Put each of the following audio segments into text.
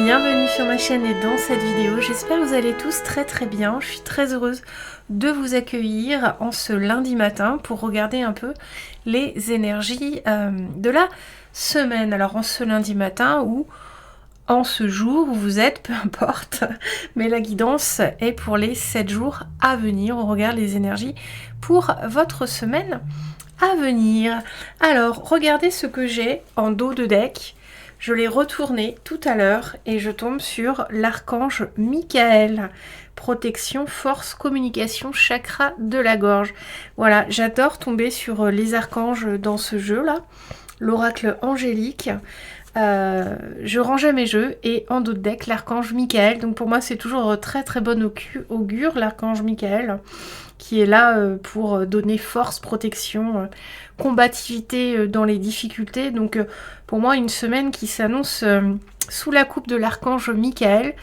bienvenue sur ma chaîne et dans cette vidéo. J'espère que vous allez tous très bien. Je suis très heureuse de vous accueillir en ce lundi matin pour regarder un peu les énergies de la semaine. Alors en ce lundi matin ou en ce jour où vous êtes, peu importe, mais la guidance est pour les 7 jours à venir. On regarde les énergies pour votre semaine à venir. Alors regardez ce que j'ai en dos de deck. Je l'ai retourné tout à l'heure et je tombe sur l'archange Michael. Protection, force, communication, chakra de la gorge. Voilà, j'adore tomber sur les archanges dans ce jeu-là. L'oracle angélique. Je rangeais mes jeux et en dos de deck, l'archange Michael. Donc pour moi, c'est toujours très bon augure, l'archange Michael, qui est là pour donner force, protection, combativité dans les difficultés. Donc pour moi, une semaine qui s'annonce sous la coupe de l'archange Michael.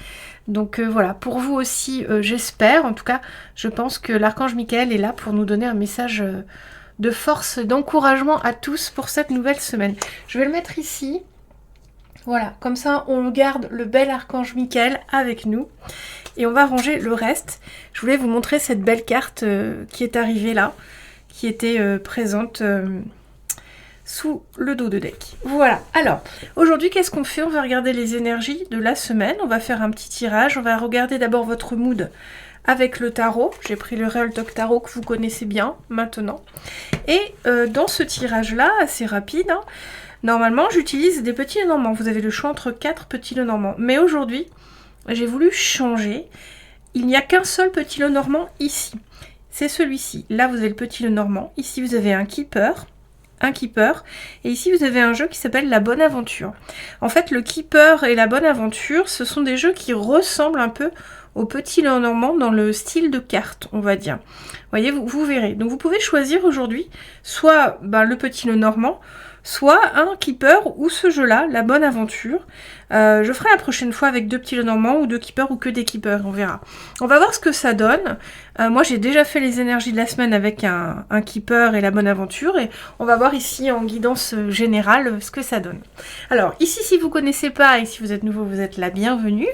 Donc voilà, pour vous aussi, j'espère, en tout cas, je pense que l'archange Michael est là pour nous donner un message de force, d'encouragement à tous pour cette nouvelle semaine. Je vais le mettre ici. Voilà, comme ça on garde le bel archange Michael avec nous. Et on va ranger le reste. Je voulais vous montrer cette belle carte qui est arrivée là, qui était présente sous le dos de deck. Voilà, alors, aujourd'hui qu'est-ce qu'on fait? On va regarder les énergies de la semaine. On va faire un petit tirage. On va regarder d'abord votre mood avec le tarot. J'ai pris le Real Talk Tarot que vous connaissez bien maintenant. Et dans ce tirage-là, assez rapide, hein, normalement, j'utilise des petits Lenormand. Vous avez le choix entre 4 petits Lenormand. Mais aujourd'hui, j'ai voulu changer. Il n'y a qu'un seul petit Lenormand ici. C'est celui-ci. Là, vous avez le petit Lenormand. Ici, vous avez un Keeper. Et ici, vous avez un jeu qui s'appelle La Bonne Aventure. En fait, le Keeper et La Bonne Aventure, ce sont des jeux qui ressemblent un peu au petit Lenormand dans le style de carte, on va dire. Vous voyez, vous verrez. Donc, vous pouvez choisir aujourd'hui soit le petit Lenormand, soit un Keeper ou ce jeu-là, La Bonne Aventure. Je ferai la prochaine fois avec 2 petits Lenormand ou 2 Keepers ou que des Keepers, on verra. On va voir ce que ça donne. Moi, j'ai déjà fait les énergies de la semaine avec un Keeper et La Bonne Aventure. Et on va voir ici en guidance générale ce que ça donne. Alors, ici, si vous ne connaissez pas et si vous êtes nouveau, vous êtes la bienvenue.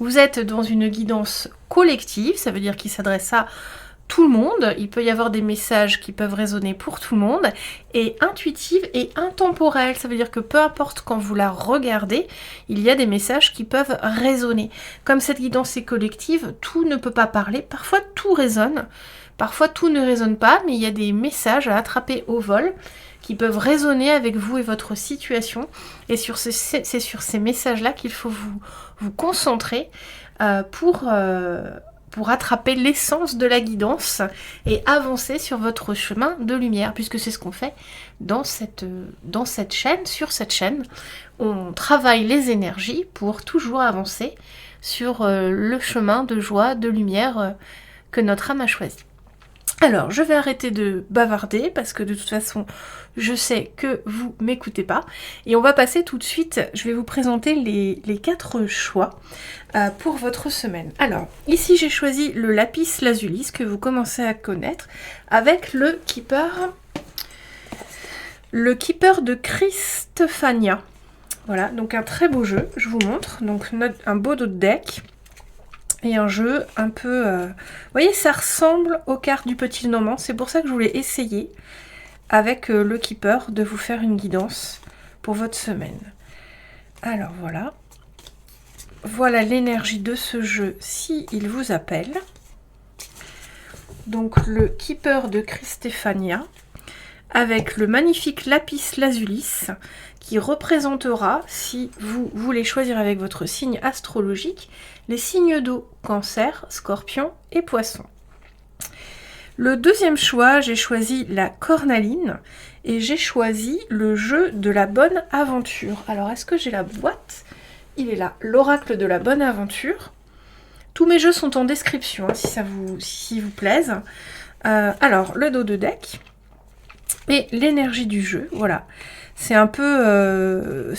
Vous êtes dans une guidance collective, ça veut dire qu'il s'adresse à tout le monde, il peut y avoir des messages qui peuvent résonner pour tout le monde, et intuitive et intemporelle, ça veut dire que peu importe quand vous la regardez, il y a des messages qui peuvent résonner. Comme cette guidance est collective, tout ne peut pas parler, parfois tout résonne, parfois tout ne résonne pas, mais il y a des messages à attraper au vol qui peuvent résonner avec vous et votre situation, et c'est sur ces messages-là qu'il faut vous concentrer pour attraper l'essence de la guidance et avancer sur votre chemin de lumière, puisque c'est ce qu'on fait dans cette chaîne, sur cette chaîne. On travaille les énergies pour toujours avancer sur le chemin de joie, de lumière que notre âme a choisi. Alors, je vais arrêter de bavarder parce que de toute façon, je sais que vous m'écoutez pas. Et on va passer tout de suite, je vais vous présenter les 4 choix pour votre semaine. Alors, ici j'ai choisi le Lapis Lazuli que vous commencez à connaître avec le Keeper de Christephania. Voilà, donc un très beau jeu, je vous montre. Donc un beau dos de deck. Et un jeu un peu... Vous voyez, ça ressemble aux cartes du petit Lenormand. C'est pour ça que je voulais essayer, avec le Keeper, de vous faire une guidance pour votre semaine. Alors voilà. Voilà l'énergie de ce jeu, si il vous appelle. Donc le Keeper de Christephania, avec le magnifique Lapis Lazuli, qui représentera, si vous voulez choisir avec votre signe astrologique, les signes d'eau, Cancer, Scorpion et Poisson. Le deuxième choix, j'ai choisi la cornaline et j'ai choisi le jeu de la bonne aventure. Alors, est-ce que j'ai la boîte? Il est là, l'oracle de la bonne aventure. Tous mes jeux sont en description, hein, si vous plaisent. Alors, le dos de deck et l'énergie du jeu, voilà. C'est un peu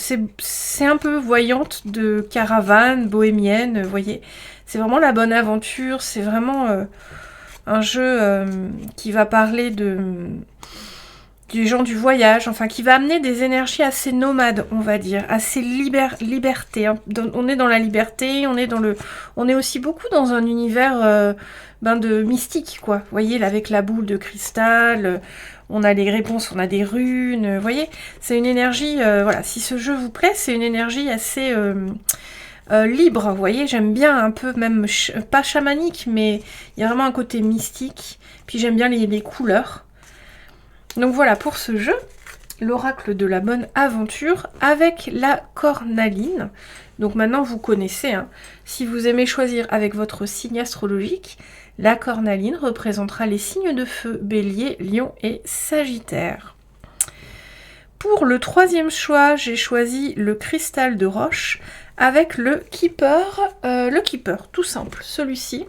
voyante de caravane, bohémienne, vous voyez. C'est vraiment la bonne aventure, c'est vraiment un jeu qui va parler des gens du voyage, enfin qui va amener des énergies assez nomades, on va dire, assez liberté. Hein. On est dans la liberté, on est aussi beaucoup dans un univers de mystique, quoi. Vous voyez, là, avec la boule de cristal, on a les réponses, on a des runes, vous voyez, c'est une énergie, voilà, si ce jeu vous plaît, c'est une énergie assez libre, vous voyez, j'aime bien un peu, même, pas chamanique, mais il y a vraiment un côté mystique, puis j'aime bien les couleurs. Donc voilà pour ce jeu, l'oracle de la bonne aventure avec la cornaline. Donc maintenant vous connaissez, hein. Si vous aimez choisir avec votre signe astrologique, la cornaline représentera les signes de feu, bélier, lion et sagittaire. Pour le troisième choix, j'ai choisi le cristal de roche avec le keeper, tout simple, celui-ci.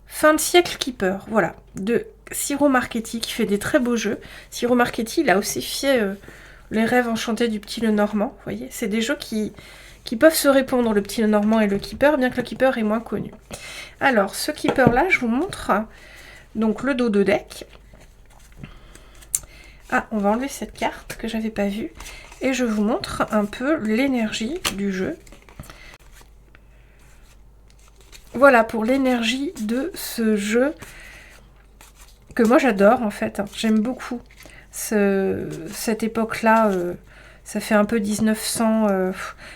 Fin de siècle keeper, voilà, de Ciro Marchetti qui fait des très beaux jeux. Ciro Marchetti, il a aussi fait les rêves enchantés du petit Lenormand, vous voyez. C'est des jeux qui peuvent se répondre, le petit Lenormand et le keeper, bien que le keeper est moins connu. Alors, ce keeper-là, je vous montre donc le dos de deck. Ah, on va enlever cette carte que j'avais pas vue. Et je vous montre un peu l'énergie du jeu. Voilà pour l'énergie de ce jeu que moi j'adore en fait. J'aime beaucoup cette époque-là. Ça fait un peu 1900,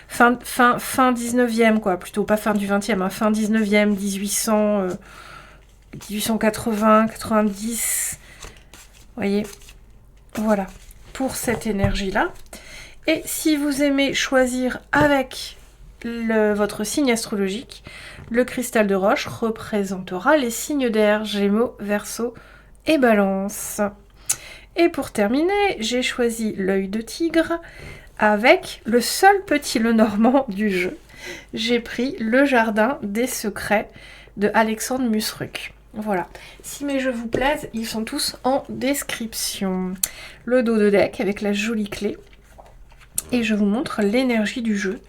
fin 19e quoi, plutôt pas fin du 20e, hein, fin 19e, 1800, 1880, 90. Vous voyez, voilà pour cette énergie-là. Et si vous aimez choisir avec votre signe astrologique, le cristal de roche représentera les signes d'air, Gémeaux, Verseau et Balance. Et pour terminer, j'ai choisi l'œil de tigre avec le seul petit Lenormand du jeu. J'ai pris le jardin des secrets de Alexandre Musruck. Voilà. Si mes jeux vous plaisent, ils sont tous en description. Le dos de deck avec la jolie clé. Et je vous montre l'énergie du jeu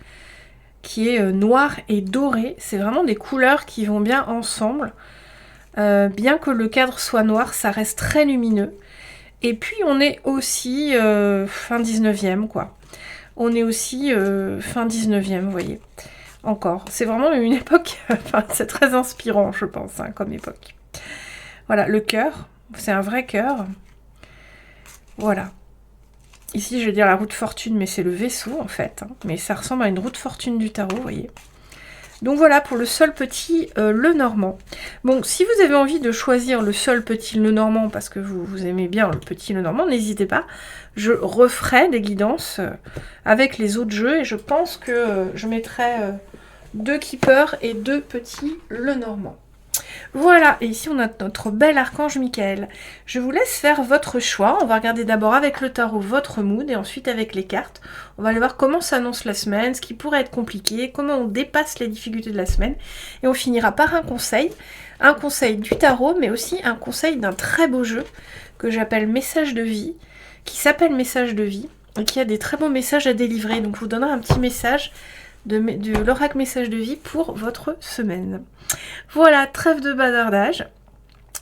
qui est noir et doré. C'est vraiment des couleurs qui vont bien ensemble. Bien que le cadre soit noir, ça reste très lumineux. Et puis on est aussi fin 19e quoi. On est aussi fin 19e, vous voyez. Encore. C'est vraiment une époque, enfin c'est très inspirant je pense hein, comme époque. Voilà, le cœur. C'est un vrai cœur. Voilà. Ici, je vais dire la roue de fortune, mais c'est le vaisseau, en fait. Hein. Mais ça ressemble à une roue de fortune du tarot, vous voyez. Donc voilà, pour le seul petit Lenormand. Bon, si vous avez envie de choisir le seul petit Lenormand, parce que vous aimez bien le petit Lenormand, n'hésitez pas. Je referai des guidances avec les autres jeux, et je pense que je mettrai 2 keepers et 2 petits Lenormand. Voilà, et ici on a notre bel archange Michael. Je vous laisse faire votre choix. On va regarder d'abord avec le tarot votre mood et ensuite avec les cartes. On va aller voir comment s'annonce la semaine, ce qui pourrait être compliqué, comment on dépasse les difficultés de la semaine. Et on finira par un conseil du tarot, mais aussi un conseil d'un très beau jeu que j'appelle Message de vie, qui s'appelle Message de vie et qui a des très beaux messages à délivrer. Donc je vous donnerai un petit message de l'oracle message de vie pour votre semaine. Voilà, trêve de bavardage.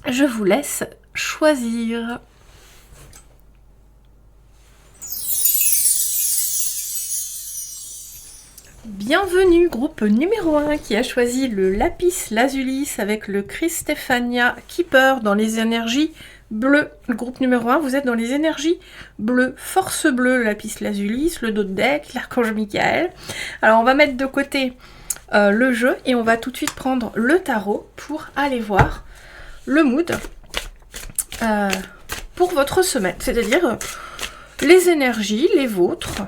Je vous laisse choisir. Bienvenue, groupe numéro 1 qui a choisi le lapis lazuli avec le Christephania Keeper dans les énergies bleues. Le groupe numéro 1, vous êtes dans les énergies bleues. Force bleue, le lapis lazuli, le dos de deck, l'archange Michael. Alors on va mettre de côté le jeu et on va tout de suite prendre le tarot pour aller voir le mood pour votre semaine, c'est-à-dire les énergies, les vôtres,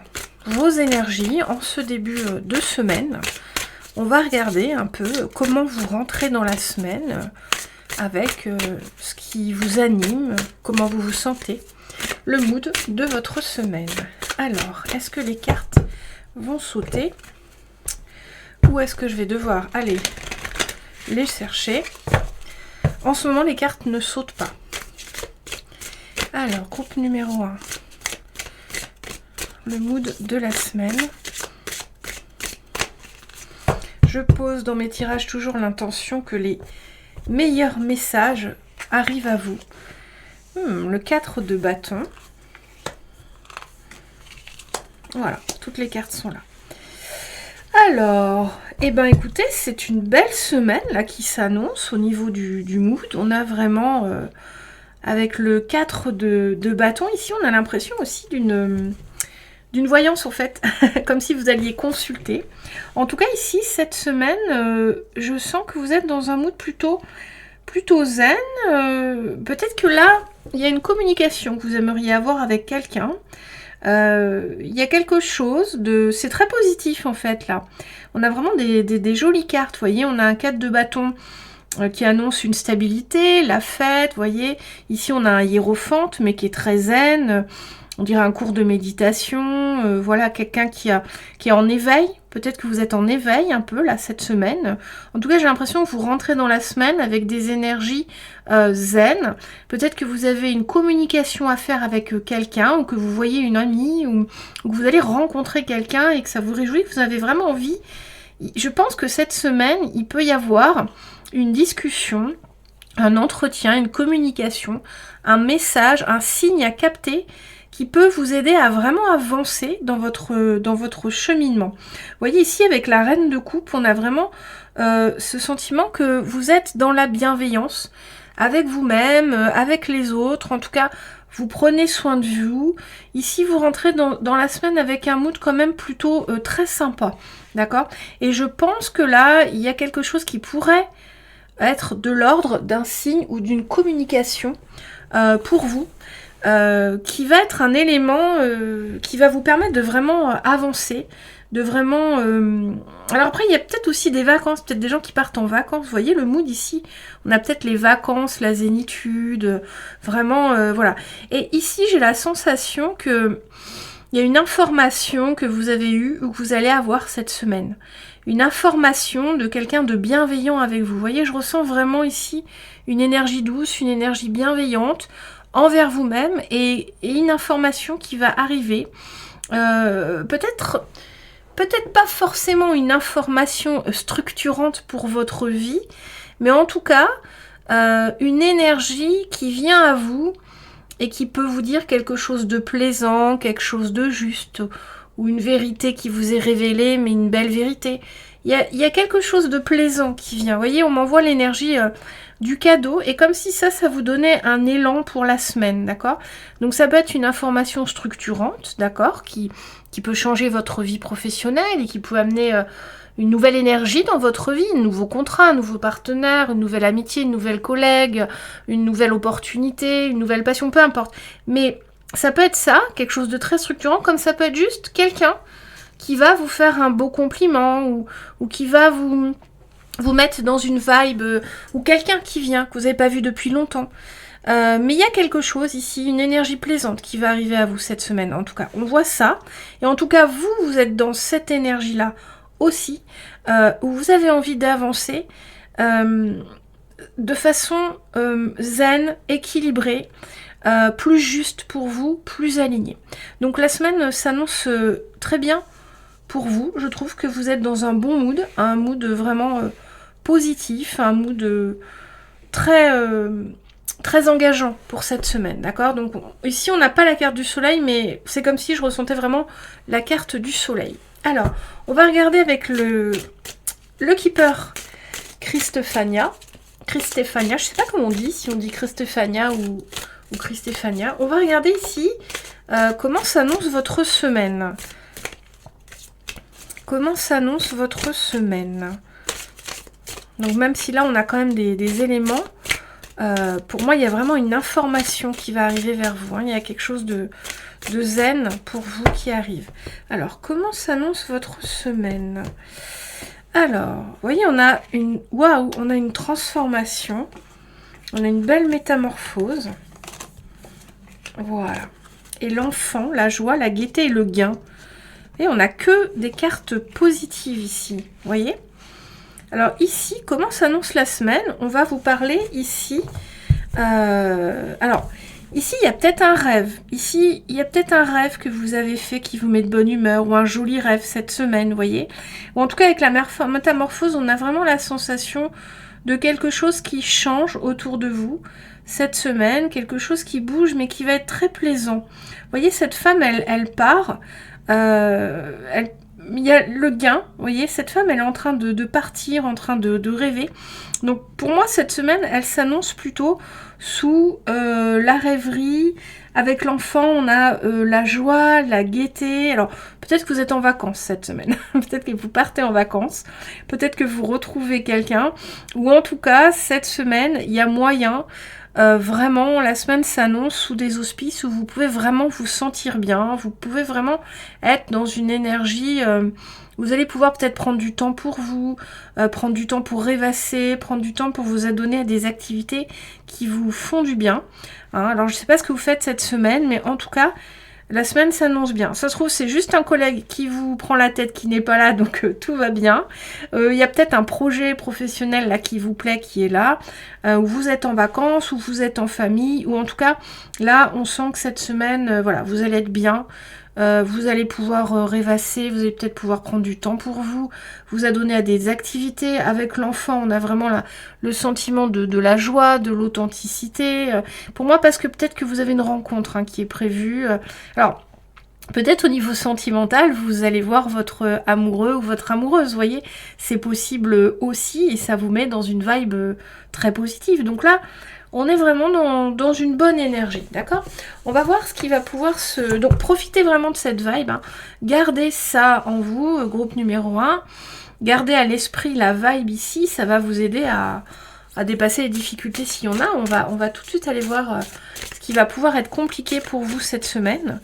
vos énergies en ce début de semaine. On va regarder un peu comment vous rentrez dans la semaine avec ce qui vous anime, comment vous vous sentez, le mood de votre semaine. Alors, est-ce que les cartes vont sauter ? Ou est-ce que je vais devoir aller les chercher? En ce moment, les cartes ne sautent pas. Alors, groupe numéro 1. Le mood de la semaine. Je pose dans mes tirages toujours l'intention que les meilleurs messages arrivent à vous. Le 4 de bâton. Voilà, toutes les cartes sont là. Alors, eh ben écoutez, c'est une belle semaine là qui s'annonce au niveau du mood. On a vraiment, avec le 4 de bâton, ici on a l'impression aussi d'une voyance en fait, comme si vous alliez consulter. En tout cas ici, cette semaine, je sens que vous êtes dans un mood plutôt zen. Peut-être que là, il y a une communication que vous aimeriez avoir avec quelqu'un. Il y a quelque chose de... C'est très positif en fait là. On a vraiment des jolies cartes, vous voyez. On a un 4 de bâton qui annonce une stabilité, la fête, vous voyez. Ici on a un hiérophante mais qui est très zen. On dirait un cours de méditation. Voilà, quelqu'un qui est en éveil. Peut-être que vous êtes en éveil un peu là cette semaine. En tout cas, j'ai l'impression que vous rentrez dans la semaine avec des énergies zen. Peut-être que vous avez une communication à faire avec quelqu'un, ou que vous voyez une amie, ou que vous allez rencontrer quelqu'un et que ça vous réjouit, que vous avez vraiment envie. Je pense que cette semaine, il peut y avoir une discussion, un entretien, une communication, un message, un signe à capter qui peut vous aider à vraiment avancer dans votre cheminement. Vous voyez ici avec la reine de coupe, on a vraiment ce sentiment que vous êtes dans la bienveillance avec vous-même, avec les autres. En tout cas, vous prenez soin de vous. Ici, vous rentrez dans la semaine avec un mood quand même plutôt très sympa. D'accord? Et je pense que là, il y a quelque chose qui pourrait être de l'ordre d'un signe ou d'une communication pour vous. Qui va être un élément qui va vous permettre de vraiment avancer, de vraiment... Alors après, il y a peut-être aussi des vacances, peut-être des gens qui partent en vacances. Vous voyez le mood ici, on a peut-être les vacances, la zénitude, vraiment, voilà. Et ici, j'ai la sensation que il y a une information que vous avez eue ou que vous allez avoir cette semaine. Une information de quelqu'un de bienveillant avec vous. Vous voyez, je ressens vraiment ici une énergie douce, une énergie bienveillante envers vous-même et une information qui va arriver. Peut-être pas forcément une information structurante pour votre vie, mais en tout cas, une énergie qui vient à vous et qui peut vous dire quelque chose de plaisant, quelque chose de juste, ou une vérité qui vous est révélée, mais une belle vérité. Il y a quelque chose de plaisant qui vient. Vous voyez, on m'envoie l'énergie du cadeau, et comme si ça vous donnait un élan pour la semaine, d'accord? Donc ça peut être une information structurante, d'accord, qui peut changer votre vie professionnelle et qui peut amener une nouvelle énergie dans votre vie, un nouveau contrat, un nouveau partenaire, une nouvelle amitié, une nouvelle collègue, une nouvelle opportunité, une nouvelle passion, peu importe. Mais ça peut être ça, quelque chose de très structurant, comme ça peut être juste quelqu'un qui va vous faire un beau compliment ou qui va vous mettre dans une vibe, ou quelqu'un qui vient, que vous n'avez pas vu depuis longtemps. Mais il y a quelque chose ici, une énergie plaisante qui va arriver à vous cette semaine. En tout cas, on voit ça. Et en tout cas, vous êtes dans cette énergie-là aussi, où vous avez envie d'avancer de façon zen, équilibrée, plus juste pour vous, plus alignée. Donc la semaine s'annonce très bien pour vous. Je trouve que vous êtes dans un bon mood, un mood vraiment positif, un mood très engageant pour cette semaine, d'accord? Donc ici on n'a pas la carte du soleil, mais c'est comme si je ressentais vraiment la carte du soleil. Alors, on va regarder avec le keeper Christephania. Christephania, je sais pas comment on dit, si on dit Christephania ou Christephania. On va regarder ici comment s'annonce votre semaine. Comment s'annonce votre semaine? Donc même si là on a quand même des éléments, pour moi il y a vraiment une information qui va arriver vers vous. Hein. Il y a quelque chose de zen pour vous qui arrive. Alors comment s'annonce votre semaine? Alors, vous voyez, on a une transformation. On a une belle métamorphose. Voilà. Et l'enfant, la joie, la gaieté et le gain. Et on n'a que des cartes positives ici. Vous voyez? Alors ici, comment s'annonce la semaine? On va vous parler ici. Alors, ici, il y a peut-être un rêve. Ici, il y a peut-être un rêve que vous avez fait qui vous met de bonne humeur, ou un joli rêve cette semaine, vous voyez? Ou en tout cas, avec la métamorphose, on a vraiment la sensation de quelque chose qui change autour de vous cette semaine, quelque chose qui bouge mais qui va être très plaisant. Vous voyez, cette femme, elle part, il y a le gain, vous voyez, cette femme, elle est en train de partir, en train de rêver. Donc pour moi, cette semaine, elle s'annonce plutôt sous la rêverie. Avec l'enfant, on a la joie, la gaieté. Alors, peut-être que vous êtes en vacances cette semaine. Peut-être que vous partez en vacances. Peut-être que vous retrouvez quelqu'un. Ou en tout cas, cette semaine, il y a moyen. Vraiment, la semaine s'annonce sous des auspices où vous pouvez vraiment vous sentir bien. Vous pouvez vraiment être dans une énergie... vous allez pouvoir peut-être prendre du temps pour vous, prendre du temps pour rêvasser, prendre du temps pour vous adonner à des activités qui vous font du bien. Hein, alors je ne sais pas ce que vous faites cette semaine, mais en tout cas, la semaine s'annonce bien. Ça se trouve, c'est juste un collègue qui vous prend la tête, qui n'est pas là, donc tout va bien. Il y a peut-être un projet professionnel là qui vous plaît, qui est là, où vous êtes en vacances, où vous êtes en famille, ou en tout cas, là, on sent que cette semaine, voilà, vous allez être bien. Vous allez pouvoir rêvasser, vous allez peut-être pouvoir prendre du temps pour vous adonner à des activités. Avec l'enfant, on a vraiment le sentiment de la joie, de l'authenticité. Pour moi, parce que peut-être que vous avez une rencontre hein, qui est prévue. Alors, peut-être au niveau sentimental, vous allez voir votre amoureux ou votre amoureuse, vous voyez. C'est possible aussi et ça vous met dans une vibe très positive. Donc là, on est vraiment dans une bonne énergie, d'accord? On va voir ce qui va pouvoir se... Donc, profitez vraiment de cette vibe. Hein. Gardez ça en vous, groupe numéro 1. Gardez à l'esprit la vibe ici. Ça va vous aider à dépasser les difficultés s'il y en a. On va tout de suite aller voir ce qui va pouvoir être compliqué pour vous cette semaine.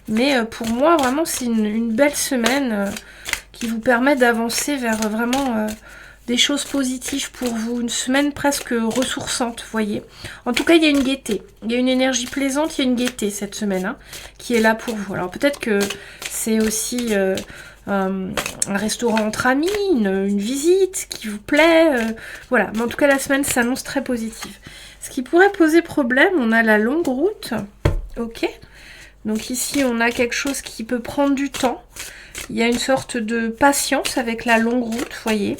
Mais pour moi, vraiment, c'est une belle semaine qui vous permet d'avancer vers vraiment... des choses positives pour vous, une semaine presque ressourçante, vous voyez. En tout cas, il y a une gaieté, il y a une énergie plaisante, il y a une gaieté cette semaine hein, qui est là pour vous. Alors peut-être que c'est aussi un restaurant entre amis, une visite qui vous plaît, voilà. Mais en tout cas, la semaine s'annonce très positive. Ce qui pourrait poser problème, on a la longue route, ok. Donc ici, on a quelque chose qui peut prendre du temps. Il y a une sorte de patience avec la longue route, vous voyez.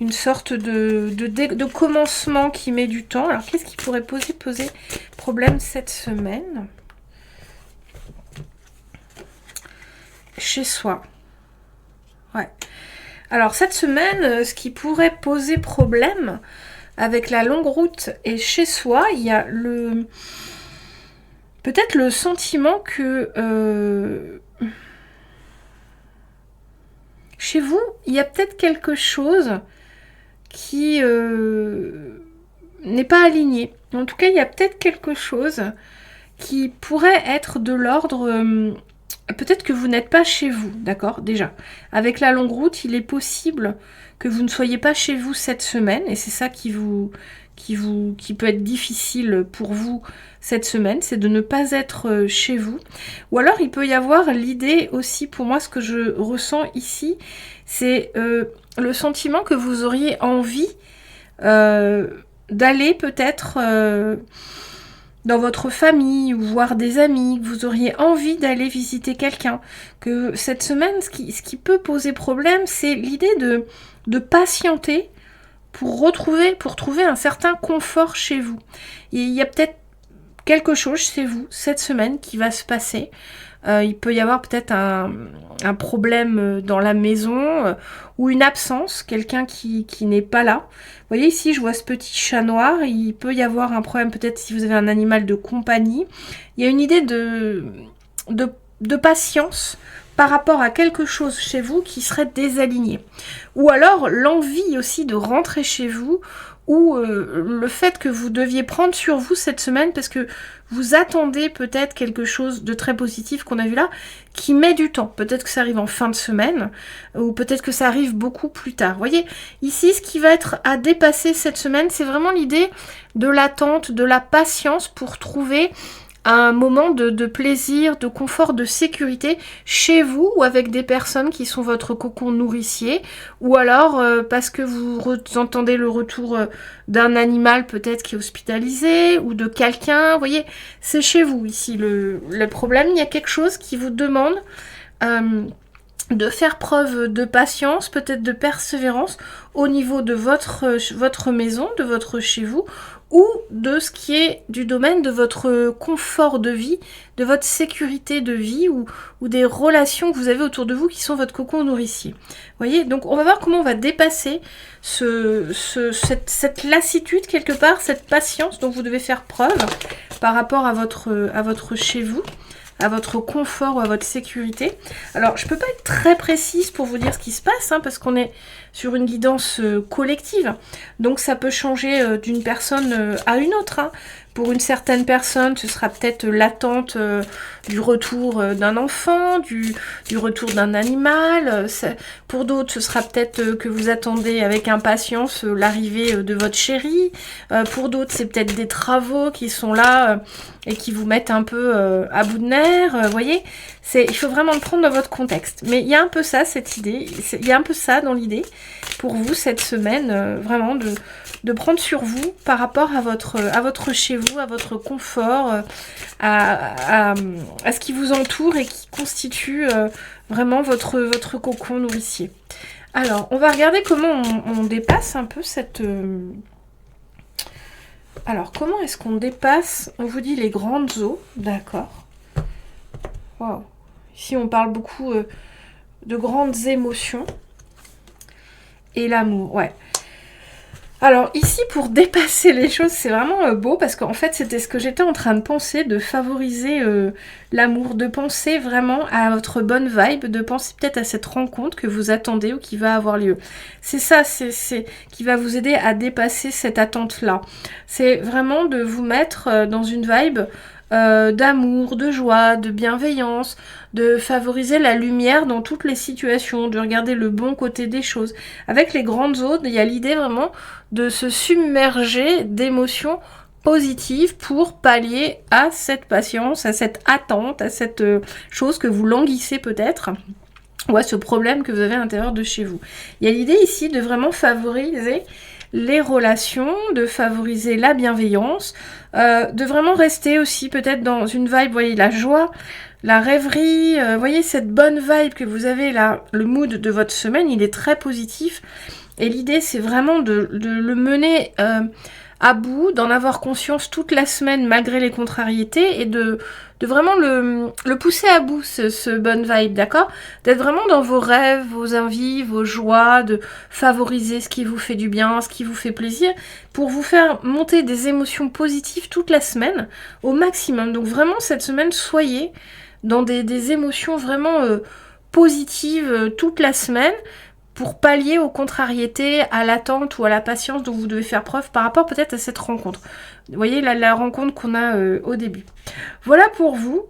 Une sorte de commencement qui met du temps. Alors, qu'est-ce qui pourrait poser problème cette semaine? Chez soi. Ouais. Alors, cette semaine, ce qui pourrait poser problème avec la longue route et chez soi, il y a peut-être le sentiment que... chez vous, il y a peut-être quelque chose... qui n'est pas aligné. En tout cas, il y a peut-être quelque chose qui pourrait être de l'ordre... peut-être que vous n'êtes pas chez vous, d'accord, déjà. Avec la longue route, il est possible que vous ne soyez pas chez vous cette semaine, et c'est ça qui peut être difficile pour vous cette semaine, c'est de ne pas être chez vous. Ou alors, il peut y avoir l'idée aussi, pour moi, ce que je ressens ici, c'est... le sentiment que vous auriez envie d'aller peut-être dans votre famille ou voir des amis, que vous auriez envie d'aller visiter quelqu'un. Que cette semaine, ce qui peut poser problème, c'est l'idée de patienter pour trouver un certain confort chez vous. Et il y a peut-être quelque chose chez vous cette semaine qui va se passer. Il peut y avoir peut-être un problème dans la maison ou une absence, quelqu'un qui n'est pas là. Vous voyez ici, je vois ce petit chat noir. Il peut y avoir un problème peut-être si vous avez un animal de compagnie. Il y a une idée de patience par rapport à quelque chose chez vous qui serait désaligné. Ou alors l'envie aussi de rentrer chez vous ou le fait que vous deviez prendre sur vous cette semaine parce que vous attendez peut-être quelque chose de très positif qu'on a vu là, qui met du temps. Peut-être que ça arrive en fin de semaine, ou peut-être que ça arrive beaucoup plus tard. Vous voyez, ici, ce qui va être à dépasser cette semaine, c'est vraiment l'idée de l'attente, de la patience pour trouver un moment de plaisir, de confort, de sécurité chez vous ou avec des personnes qui sont votre cocon nourricier ou alors parce que vous entendez le retour d'un animal peut-être qui est hospitalisé ou de quelqu'un, vous voyez, c'est chez vous ici le problème, il y a quelque chose qui vous demande de faire preuve de patience, peut-être de persévérance au niveau de votre maison, de votre chez vous, ou de ce qui est du domaine de votre confort de vie, de votre sécurité de vie, ou des relations que vous avez autour de vous qui sont votre cocon nourricier. Vous voyez, donc on va voir comment on va dépasser cette lassitude quelque part, cette patience dont vous devez faire preuve par rapport à votre chez vous, à votre confort ou à votre sécurité. Alors, je peux pas être très précise pour vous dire ce qui se passe, hein, parce qu'on est sur une guidance collective. Donc, ça peut changer d'une personne à une autre. Hein. Pour une certaine personne, ce sera peut-être l'attente du retour d'un enfant, du retour d'un animal. Pour d'autres, ce sera peut-être que vous attendez avec impatience l'arrivée de votre chéri. Pour d'autres, c'est peut-être des travaux qui sont là et qui vous mettent un peu à bout de nerfs. Vous voyez, il faut vraiment le prendre dans votre contexte. Mais il y a un peu ça, cette idée. Il y a un peu ça dans l'idée pour vous cette semaine, vraiment de prendre sur vous par rapport à votre chez vous, à votre confort, à ce qui vous entoure et qui constitue vraiment votre cocon nourricier. Alors, on va regarder comment on dépasse un peu cette... Alors, comment est-ce qu'on dépasse, on vous dit les grandes eaux, d'accord. Waouh. Ici, on parle beaucoup de grandes émotions. Et l'amour, ouais. Alors ici, pour dépasser les choses, c'est vraiment beau parce qu'en fait, c'était ce que j'étais en train de penser, de favoriser l'amour, de penser vraiment à votre bonne vibe, de penser peut-être à cette rencontre que vous attendez ou qui va avoir lieu. C'est ça, c'est qui va vous aider à dépasser cette attente-là. C'est vraiment de vous mettre dans une vibe d'amour, de joie, de bienveillance, de favoriser la lumière dans toutes les situations, de regarder le bon côté des choses. Avec les grandes eaux, il y a l'idée vraiment de se submerger d'émotions positives pour pallier à cette patience, à cette attente, à cette chose que vous languissez peut-être, ou à ce problème que vous avez à l'intérieur de chez vous. Il y a l'idée ici de vraiment favoriser les relations, de favoriser la bienveillance, de vraiment rester aussi peut-être dans une vibe, vous voyez, la joie, la rêverie, vous voyez cette bonne vibe que vous avez là, le mood de votre semaine, il est très positif. Et l'idée, c'est vraiment de le mener à bout, d'en avoir conscience toute la semaine malgré les contrariétés et de vraiment le pousser à bout, ce bonne vibe, d'accord? D'être vraiment dans vos rêves, vos envies, vos joies, de favoriser ce qui vous fait du bien, ce qui vous fait plaisir, pour vous faire monter des émotions positives toute la semaine au maximum. Donc vraiment, cette semaine, soyez dans des émotions vraiment positives toute la semaine, pour pallier aux contrariétés, à l'attente ou à la patience dont vous devez faire preuve par rapport peut-être à cette rencontre. Vous voyez la rencontre qu'on a au début. Voilà pour vous,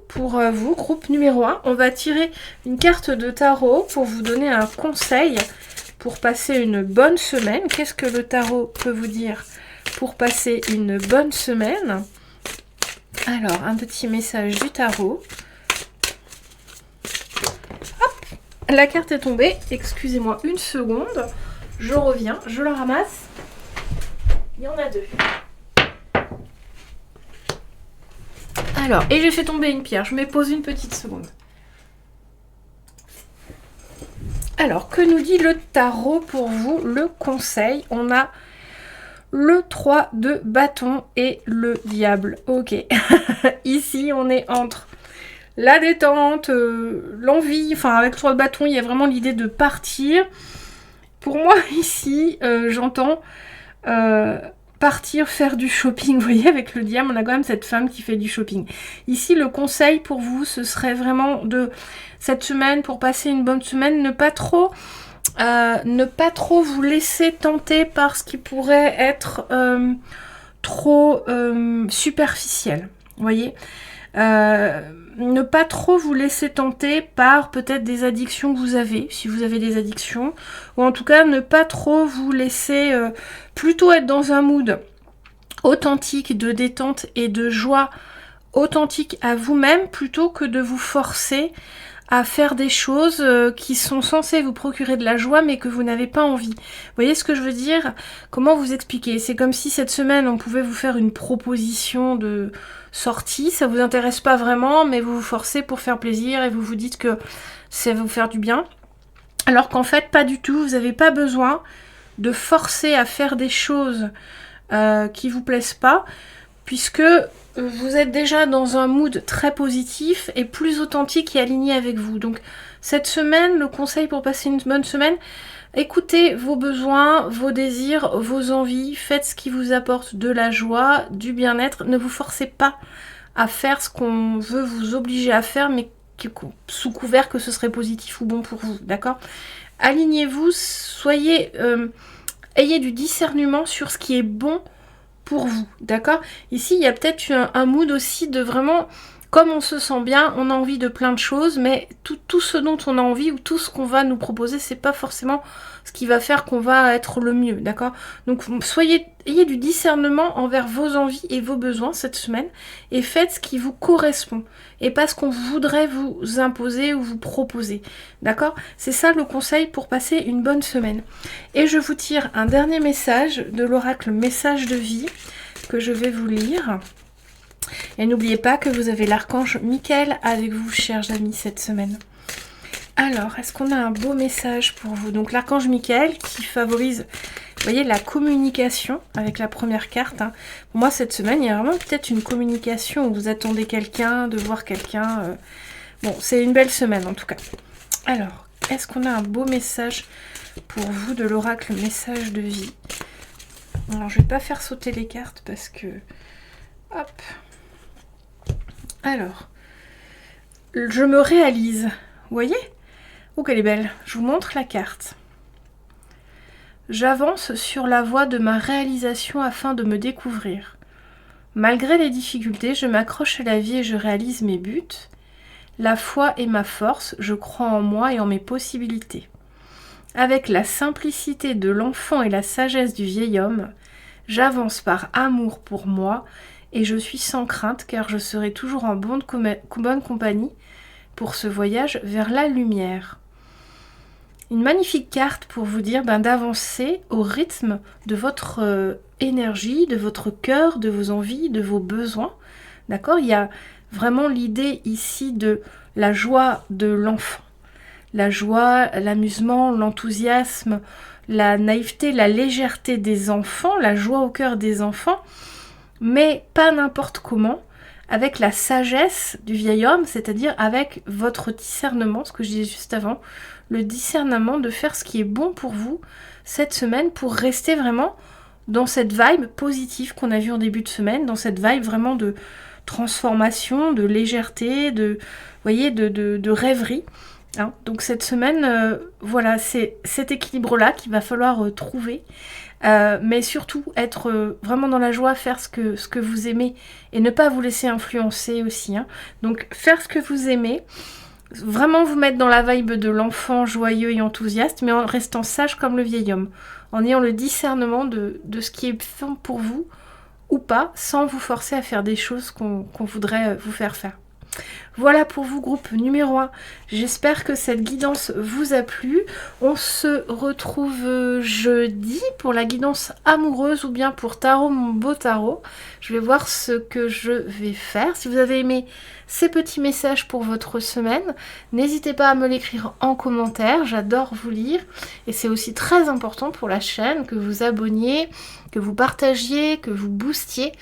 groupe numéro 1. On va tirer une carte de tarot pour vous donner un conseil pour passer une bonne semaine. Qu'est-ce que le tarot peut vous dire pour passer une bonne semaine? Alors, un petit message du tarot. La carte est tombée, excusez-moi une seconde, je reviens, je la ramasse. Il y en a deux. Alors, et j'ai fait tomber une pierre, je me pose une petite seconde. Alors, que nous dit le tarot pour vous, le conseil? On a le 3 de bâton et le diable. Ok, ici on est entre la détente, l'envie, enfin avec le 3 de bâton, il y a vraiment l'idée de partir. Pour moi, ici, j'entends partir faire du shopping. Vous voyez, avec le diable, on a quand même cette femme qui fait du shopping. Ici, le conseil pour vous, ce serait vraiment de, cette semaine, pour passer une bonne semaine, ne pas trop vous laisser tenter par ce qui pourrait être trop superficiel. Vous voyez, ne pas trop vous laisser tenter par peut-être des addictions que vous avez, si vous avez des addictions, ou en tout cas ne pas trop vous laisser plutôt être dans un mood authentique de détente et de joie authentique à vous-même, plutôt que de vous forcer à faire des choses qui sont censées vous procurer de la joie mais que vous n'avez pas envie. Vous voyez ce que je veux dire? Comment vous expliquer? C'est comme si cette semaine on pouvait vous faire une proposition de sortie, ça vous intéresse pas vraiment mais vous vous forcez pour faire plaisir et vous vous dites que ça va vous faire du bien. Alors qu'en fait, pas du tout. Vous n'avez pas besoin de forcer à faire des choses qui vous plaisent pas, puisque vous êtes déjà dans un mood très positif et plus authentique et aligné avec vous. Donc cette semaine, le conseil pour passer une bonne semaine, écoutez vos besoins, vos désirs, vos envies, faites ce qui vous apporte de la joie, du bien-être. Ne vous forcez pas à faire ce qu'on veut vous obliger à faire, mais sous couvert que ce serait positif ou bon pour vous, d'accord? Alignez-vous, ayez du discernement sur ce qui est bon pour vous, d'accord? Ici, il y a peut-être un mood aussi de vraiment, comme on se sent bien, on a envie de plein de choses, mais tout ce dont on a envie ou tout ce qu'on va nous proposer, c'est pas forcément ce qui va faire qu'on va être le mieux, d'accord? Donc ayez du discernement envers vos envies et vos besoins cette semaine et faites ce qui vous correspond et pas ce qu'on voudrait vous imposer ou vous proposer, d'accord? C'est ça le conseil pour passer une bonne semaine. Et je vous tire un dernier message de l'oracle Message de vie que je vais vous lire. Et n'oubliez pas que vous avez l'archange Michael avec vous, chers amis, cette semaine. Alors, est-ce qu'on a un beau message pour vous? Donc l'archange Michael qui favorise, vous voyez, la communication avec la première carte. Hein. Pour moi, cette semaine, il y a vraiment peut-être une communication où vous attendez quelqu'un, de voir quelqu'un. Bon, c'est une belle semaine en tout cas. Alors, est-ce qu'on a un beau message pour vous de l'oracle Message de vie? Alors, je vais pas faire sauter les cartes parce que... Hop. Alors, je me réalise. Vous voyez? Oh, qu'elle est belle. Je vous montre la carte. J'avance sur la voie de ma réalisation afin de me découvrir. Malgré les difficultés, je m'accroche à la vie et je réalise mes buts. La foi est ma force, je crois en moi et en mes possibilités. Avec la simplicité de l'enfant et la sagesse du vieil homme, j'avance par amour pour moi et je suis sans crainte car je serai toujours en bonne compagnie pour ce voyage vers la lumière. Une magnifique carte pour vous dire d'avancer au rythme de votre énergie, de votre cœur, de vos envies, de vos besoins. D'accord? Il y a vraiment l'idée ici de la joie de l'enfant. La joie, l'amusement, l'enthousiasme, la naïveté, la légèreté des enfants, la joie au cœur des enfants, mais pas n'importe comment, avec la sagesse du vieil homme, c'est-à-dire avec votre discernement, ce que je disais juste avant, le discernement de faire ce qui est bon pour vous cette semaine pour rester vraiment dans cette vibe positive qu'on a vue en début de semaine, dans cette vibe vraiment de transformation, de légèreté, de, vous voyez, de rêverie. Hein. Donc cette semaine, voilà, c'est cet équilibre-là qu'il va falloir trouver. Mais surtout être vraiment dans la joie, faire ce que vous aimez et ne pas vous laisser influencer aussi. Hein. Donc faire ce que vous aimez, vraiment vous mettre dans la vibe de l'enfant joyeux et enthousiaste, mais en restant sage comme le vieil homme, en ayant le discernement de ce qui est fait pour vous ou pas, sans vous forcer à faire des choses qu'on voudrait vous faire faire. Voilà pour vous, groupe numéro 1. J'espère que cette guidance vous a plu. On se retrouve jeudi pour la guidance amoureuse ou bien pour Tarot mon beau tarot. Je vais voir ce que je vais faire. Si vous avez aimé ces petits messages pour votre semaine, n'hésitez pas à me l'écrire en commentaire. J'adore vous lire. Et c'est aussi très important pour la chaîne que vous abonniez, que vous partagiez, que vous boostiez.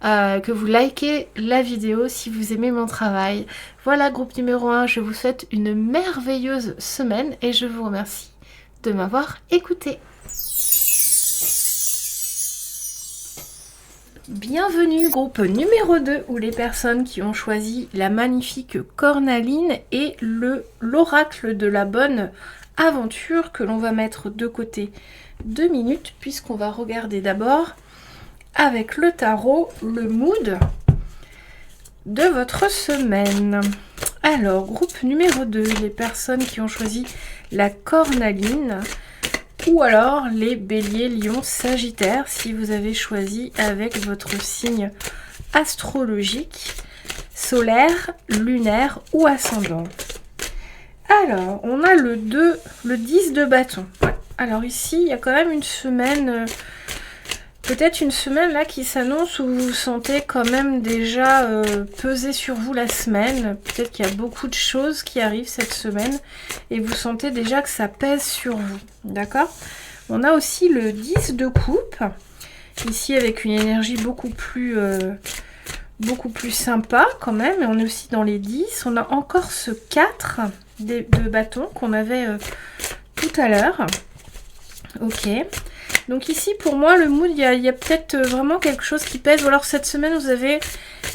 Que vous likez la vidéo si vous aimez mon travail. Voilà, groupe numéro 1, je vous souhaite une merveilleuse semaine et je vous remercie de m'avoir écouté. Bienvenue, groupe numéro 2, où les personnes qui ont choisi la magnifique cornaline et l'oracle de la bonne aventure que l'on va mettre de côté 2 minutes puisqu'on va regarder d'abord avec le tarot, le mood de votre semaine. Alors, groupe numéro 2, les personnes qui ont choisi la cornaline, ou alors les béliers, lions, sagittaires, si vous avez choisi avec votre signe astrologique, solaire, lunaire ou ascendant. Alors, on a le 10 de bâton. Ouais. Alors ici, il y a quand même une semaine... Peut-être une semaine là qui s'annonce où vous vous sentez quand même déjà peser sur vous la semaine. Peut-être qu'il y a beaucoup de choses qui arrivent cette semaine et vous sentez déjà que ça pèse sur vous. D'accord? On a aussi le 10 de coupe. Ici avec une énergie beaucoup plus sympa quand même. Et on est aussi dans les 10. On a encore ce 4 de bâton qu'on avait tout à l'heure. Ok. Donc ici, pour moi, le mood, il y a peut-être vraiment quelque chose qui pèse. Ou alors cette semaine, vous avez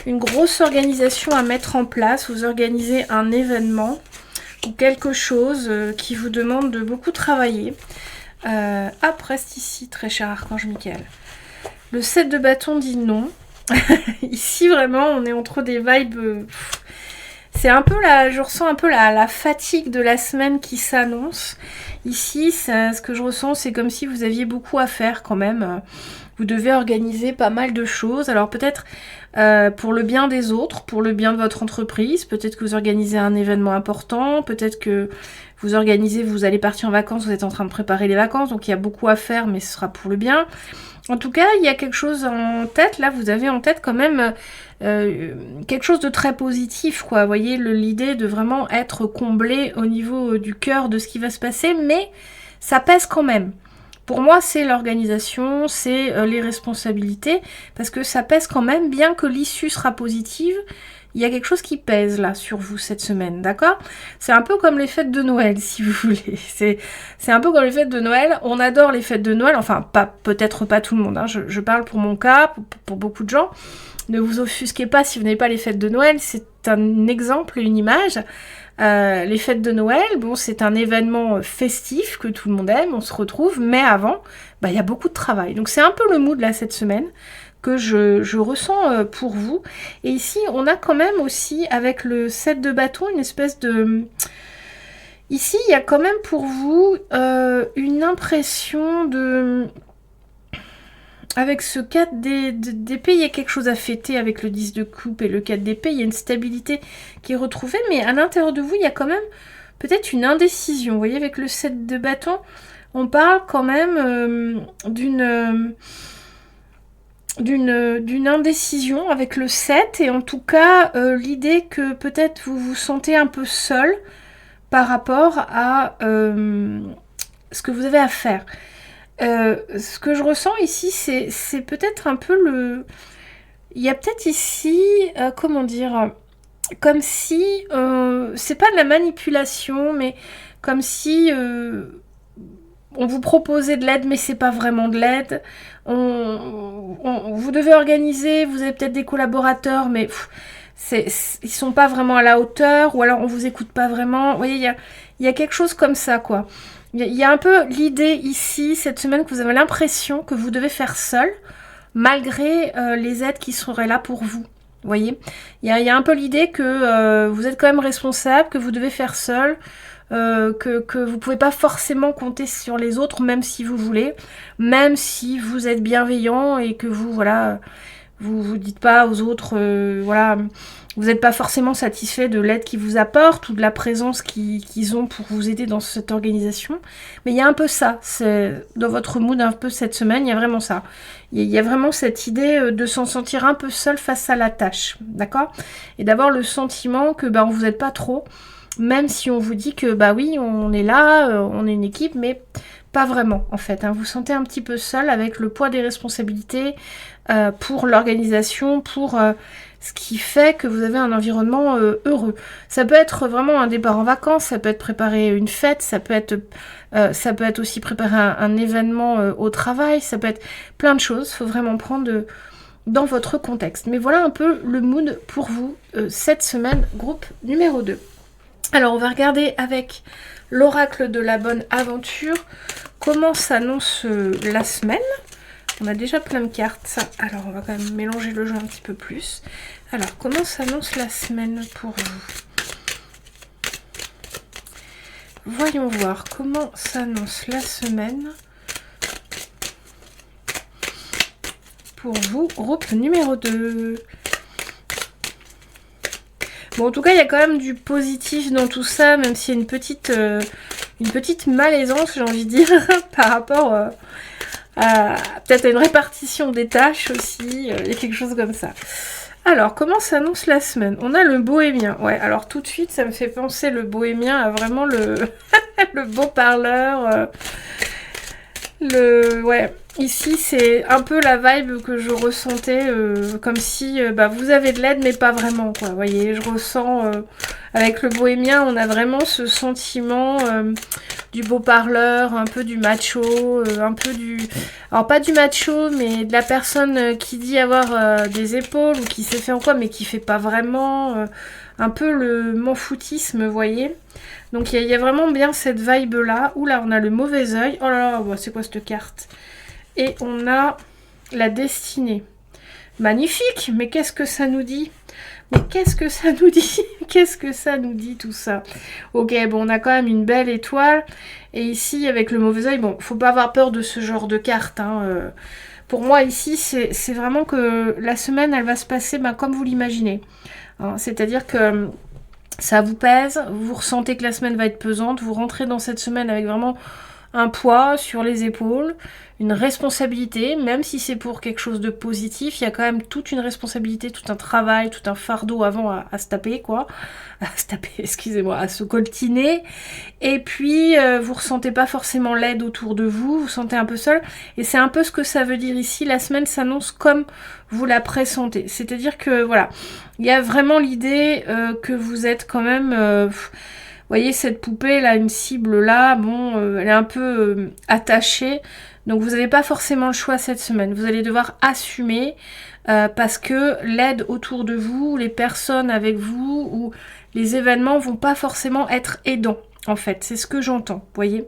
une grosse organisation à mettre en place. Vous organisez un événement ou quelque chose qui vous demande de beaucoup travailler. Reste ici, très cher Archange Michael. Le 7 de bâton dit non. Ici, vraiment, on est entre des vibes... c'est un peu je ressens un peu la fatigue de la semaine qui s'annonce. Ici, ce que je ressens, c'est comme si vous aviez beaucoup à faire quand même. Vous devez organiser pas mal de choses. Alors peut-être pour le bien des autres, pour le bien de votre entreprise. Peut-être que vous organisez un événement important. Peut-être que vous organisez, vous allez partir en vacances, vous êtes en train de préparer les vacances. Donc il y a beaucoup à faire, mais ce sera pour le bien. En tout cas, il y a quelque chose en tête. Là, vous avez en tête quand même quelque chose de très positif, quoi. Vous voyez, l'idée de vraiment être comblé au niveau du cœur de ce qui va se passer, mais ça pèse quand même. Pour moi, c'est l'organisation, c'est les responsabilités, parce que ça pèse quand même, bien que l'issue sera positive. Il y a quelque chose qui pèse là sur vous cette semaine, d'accord? C'est un peu comme les fêtes de Noël, si vous voulez. C'est un peu comme les fêtes de Noël. On adore les fêtes de Noël, enfin peut-être pas tout le monde, hein. Je parle pour mon cas, pour beaucoup de gens. Ne vous offusquez pas si vous n'avez pas les fêtes de Noël, c'est un exemple, une image. Les fêtes de Noël, bon, c'est un événement festif que tout le monde aime, on se retrouve, mais avant, il y a beaucoup de travail. Donc c'est un peu le mood là cette semaine que je ressens pour vous. Et ici, on a quand même aussi, avec le 7 de bâton, une espèce de... Ici, il y a quand même pour vous une impression de... Avec ce 4 d'épée, il y a quelque chose à fêter avec le 10 de coupe et le 4 d'épée. Il y a une stabilité qui est retrouvée, mais à l'intérieur de vous, il y a quand même peut-être une indécision. Vous voyez, avec le 7 de bâton, on parle quand même d'une indécision avec le 7. Et en tout cas, l'idée que peut-être vous vous sentez un peu seul par rapport à ce que vous avez à faire. Ce que je ressens ici, c'est peut-être un peu le... Il y a peut-être ici, comment dire, comme si, c'est pas de la manipulation, mais comme si on vous proposait de l'aide, mais c'est pas vraiment de l'aide. Vous devez organiser, vous avez peut-être des collaborateurs, mais ils sont pas vraiment à la hauteur, ou alors on vous écoute pas vraiment. Vous voyez, il y a quelque chose comme ça, quoi. Il y a un peu l'idée ici, cette semaine, que vous avez l'impression que vous devez faire seul, malgré les aides qui seraient là pour vous. Vous voyez, il y a un peu l'idée que vous êtes quand même responsable, que vous devez faire seul, que vous ne pouvez pas forcément compter sur les autres, même si vous voulez, même si vous êtes bienveillant et que vous, voilà, vous dites pas aux autres, voilà... Vous n'êtes pas forcément satisfait de l'aide qu'ils vous apportent ou de la présence qu'ils ont pour vous aider dans cette organisation. Mais il y a un peu ça. Dans votre mood un peu cette semaine, il y a vraiment ça. Il y a vraiment cette idée de s'en sentir un peu seul face à la tâche. D'accord? Et d'avoir le sentiment que on vous aide pas trop. Même si on vous dit que oui, on est là, on est une équipe, mais pas vraiment en fait. Vous vous sentez un petit peu seul avec le poids des responsabilités pour l'organisation, pour... ce qui fait que vous avez un environnement heureux. Ça peut être vraiment un départ en vacances, ça peut être préparer une fête, ça peut être aussi préparer un événement au travail, ça peut être plein de choses. Il faut vraiment prendre dans votre contexte. Mais voilà un peu le mood pour vous cette semaine, groupe numéro 2. Alors on va regarder avec l'oracle de la bonne aventure comment s'annonce la semaine. On a déjà plein de cartes, alors on va quand même mélanger le jeu un petit peu plus. Alors, comment s'annonce la semaine pour vous? Voyons voir comment s'annonce la semaine pour vous, groupe numéro 2. Bon, en tout cas, il y a quand même du positif dans tout ça, même s'il y a une petite malaisance, j'ai envie de dire, par rapport... peut-être à une répartition des tâches aussi, il y a quelque chose comme ça. Alors, comment s'annonce la semaine? On a le bohémien. Ouais, alors tout de suite, ça me fait penser le bohémien à vraiment le, le beau parleur. Ouais, ici, c'est un peu la vibe que je ressentais, comme si vous avez de l'aide, mais pas vraiment, quoi. Vous voyez, je ressens, avec le bohémien, on a vraiment ce sentiment du beau parleur, un peu du macho, un peu du... Alors, pas du macho, mais de la personne qui dit avoir des épaules, ou qui sait faire quoi, mais qui fait pas vraiment... un peu le m'en foutisme, vous voyez. Donc il y a vraiment bien cette vibe là. Oula, on a le mauvais œil. Oh là là, c'est quoi cette carte? Et on a la destinée. Magnifique. Mais qu'est-ce que ça nous dit? Mais qu'est-ce que ça nous dit? Qu'est-ce que ça nous dit tout ça? Ok, bon, on a quand même une belle étoile. Et ici, avec le mauvais œil, bon, faut pas avoir peur de ce genre de carte. Hein. Pour moi, ici, c'est vraiment que la semaine, elle va se passer comme vous l'imaginez. Hein, c'est-à-dire que ça vous pèse, vous ressentez que la semaine va être pesante, vous rentrez dans cette semaine avec vraiment un poids sur les épaules, une responsabilité, même si c'est pour quelque chose de positif, il y a quand même toute une responsabilité, tout un travail, tout un fardeau avant à se taper, quoi. À se taper, excusez-moi, à se coltiner. Et puis, vous ressentez pas forcément l'aide autour de vous, vous sentez un peu seul. Et c'est un peu ce que ça veut dire ici, la semaine s'annonce comme vous la pressentez. C'est-à-dire que, voilà, il y a vraiment l'idée que vous êtes quand même... vous voyez cette poupée là, une cible là, bon, elle est un peu attachée. Donc vous n'avez pas forcément le choix cette semaine. Vous allez devoir assumer parce que l'aide autour de vous, les personnes avec vous ou les événements vont pas forcément être aidants. En fait, c'est ce que j'entends, vous voyez.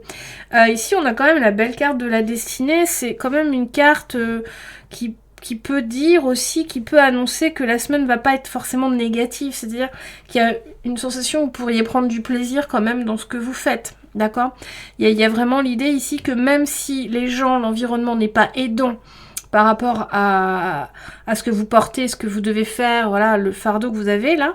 Ici, on a quand même la belle carte de la destinée. C'est quand même une carte qui peut dire aussi, qui peut annoncer que la semaine va pas être forcément négative. C'est-à-dire qu'il y a une sensation où vous pourriez prendre du plaisir quand même dans ce que vous faites. D'accord ? Il y a vraiment l'idée ici que même si les gens, l'environnement n'est pas aidant par rapport à ce que vous portez, ce que vous devez faire, voilà, le fardeau que vous avez là,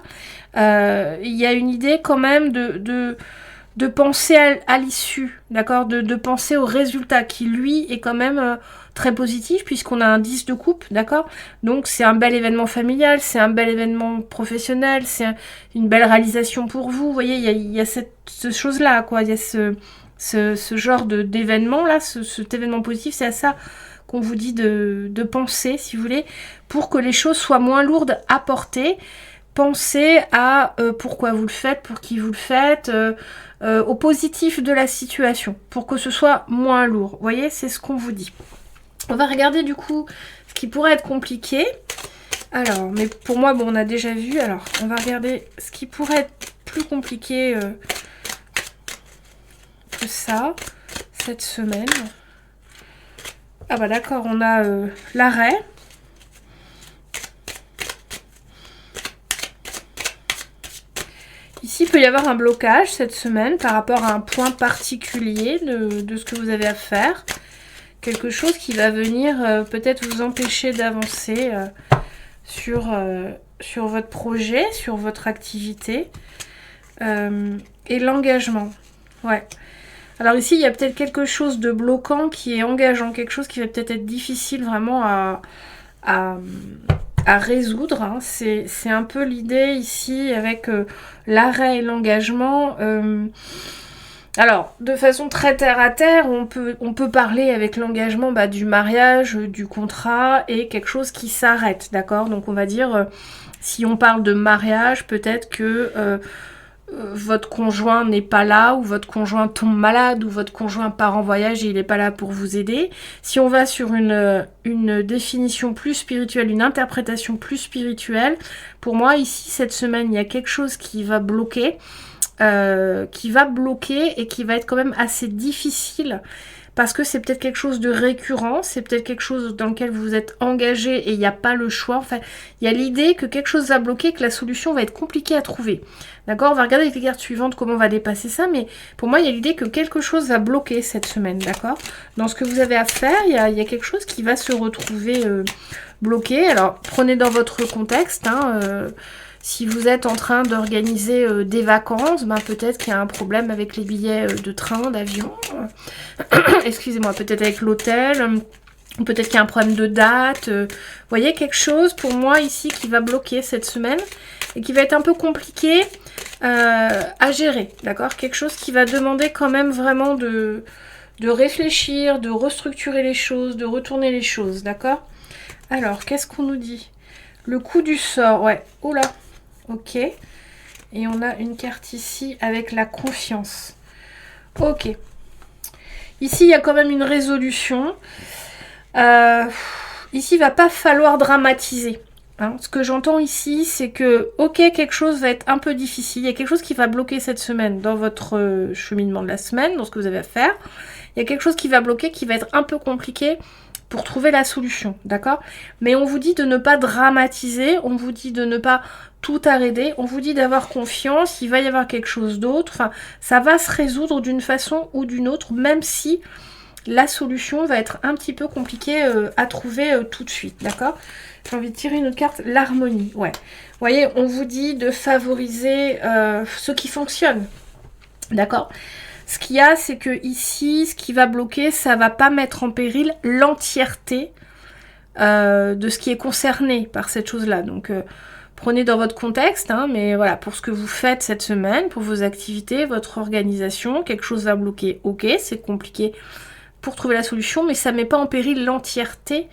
il y a une idée quand même de penser à l'issue, d'accord, de penser au résultat qui, lui, est quand même très positif puisqu'on a un 10 de coupe, d'accord. Donc c'est un bel événement familial, c'est un bel événement professionnel, c'est une belle réalisation pour vous, vous voyez, il y a cette chose-là, quoi, il y a ce genre d'événement-là, cet événement positif, c'est à ça qu'on vous dit de penser, si vous voulez, pour que les choses soient moins lourdes à porter. Pensez à pourquoi vous le faites, pour qui vous le faites, au positif de la situation, pour que ce soit moins lourd. Vous voyez, c'est ce qu'on vous dit. On va regarder du coup ce qui pourrait être compliqué. Alors, mais pour moi, bon, on a déjà vu. Alors, on va regarder ce qui pourrait être plus compliqué que ça, cette semaine. Ah bah d'accord, on a l'arrêt. Ici, il peut y avoir un blocage cette semaine par rapport à un point particulier de ce que vous avez à faire. Quelque chose qui va venir peut-être vous empêcher d'avancer sur votre projet, sur votre activité. Et l'engagement. Ouais. Alors ici, il y a peut-être quelque chose de bloquant qui est engageant, quelque chose qui va peut-être être difficile vraiment à résoudre. Hein. C'est un peu l'idée ici avec l'arrêt et l'engagement. Alors, de façon très terre à terre, on peut parler avec l'engagement du mariage, du contrat et quelque chose qui s'arrête, d'accord? Donc on va dire, si on parle de mariage, peut-être que votre conjoint n'est pas là, ou votre conjoint tombe malade, ou votre conjoint part en voyage et il n'est pas là pour vous aider. Si on va sur une définition plus spirituelle, une interprétation plus spirituelle, pour moi ici cette semaine il y a quelque chose qui va bloquer et qui va être quand même assez difficile parce que c'est peut-être quelque chose de récurrent, c'est peut-être quelque chose dans lequel vous êtes engagé et il n'y a pas le choix. Enfin, il y a l'idée que quelque chose va bloquer, que la solution va être compliquée à trouver. D'accord ? On va regarder avec les cartes suivantes comment on va dépasser ça, mais pour moi, il y a l'idée que quelque chose va bloquer cette semaine, d'accord ? Dans ce que vous avez à faire, il y a quelque chose qui va se retrouver bloqué. Alors, prenez dans votre contexte, hein, si vous êtes en train d'organiser des vacances, peut-être qu'il y a un problème avec les billets de train, d'avion, excusez-moi, peut-être avec l'hôtel. Ou peut-être qu'il y a un problème de date. Vous voyez, quelque chose pour moi ici qui va bloquer cette semaine et qui va être un peu compliqué à gérer, d'accord? Quelque chose qui va demander quand même vraiment de réfléchir, de restructurer les choses, de retourner les choses, d'accord? Alors, qu'est-ce qu'on nous dit? Le coup du sort, ouais. Oula, ok. Et on a une carte ici avec la confiance. Ok. Ici, il y a quand même une résolution. Ici, il va pas falloir dramatiser. Hein. Ce que j'entends ici, c'est que, ok, quelque chose va être un peu difficile. Il y a quelque chose qui va bloquer cette semaine dans votre cheminement de la semaine, dans ce que vous avez à faire. Il y a quelque chose qui va bloquer, qui va être un peu compliqué pour trouver la solution, d'accord? Mais on vous dit de ne pas dramatiser, on vous dit de ne pas tout arrêter, on vous dit d'avoir confiance, il va y avoir quelque chose d'autre. Enfin, ça va se résoudre d'une façon ou d'une autre, même si la solution va être un petit peu compliquée à trouver tout de suite, d'accord? J'ai envie de tirer une autre carte, l'harmonie, ouais. Vous voyez, on vous dit de favoriser ce qui fonctionne, d'accord? Ce qu'il y a, c'est que ici, ce qui va bloquer, ça va pas mettre en péril l'entièreté de ce qui est concerné par cette chose-là. Donc, prenez dans votre contexte, hein, mais voilà, pour ce que vous faites cette semaine, pour vos activités, votre organisation, quelque chose va bloquer, ok, c'est compliqué pour trouver la solution, mais ça ne met pas en péril l'entièreté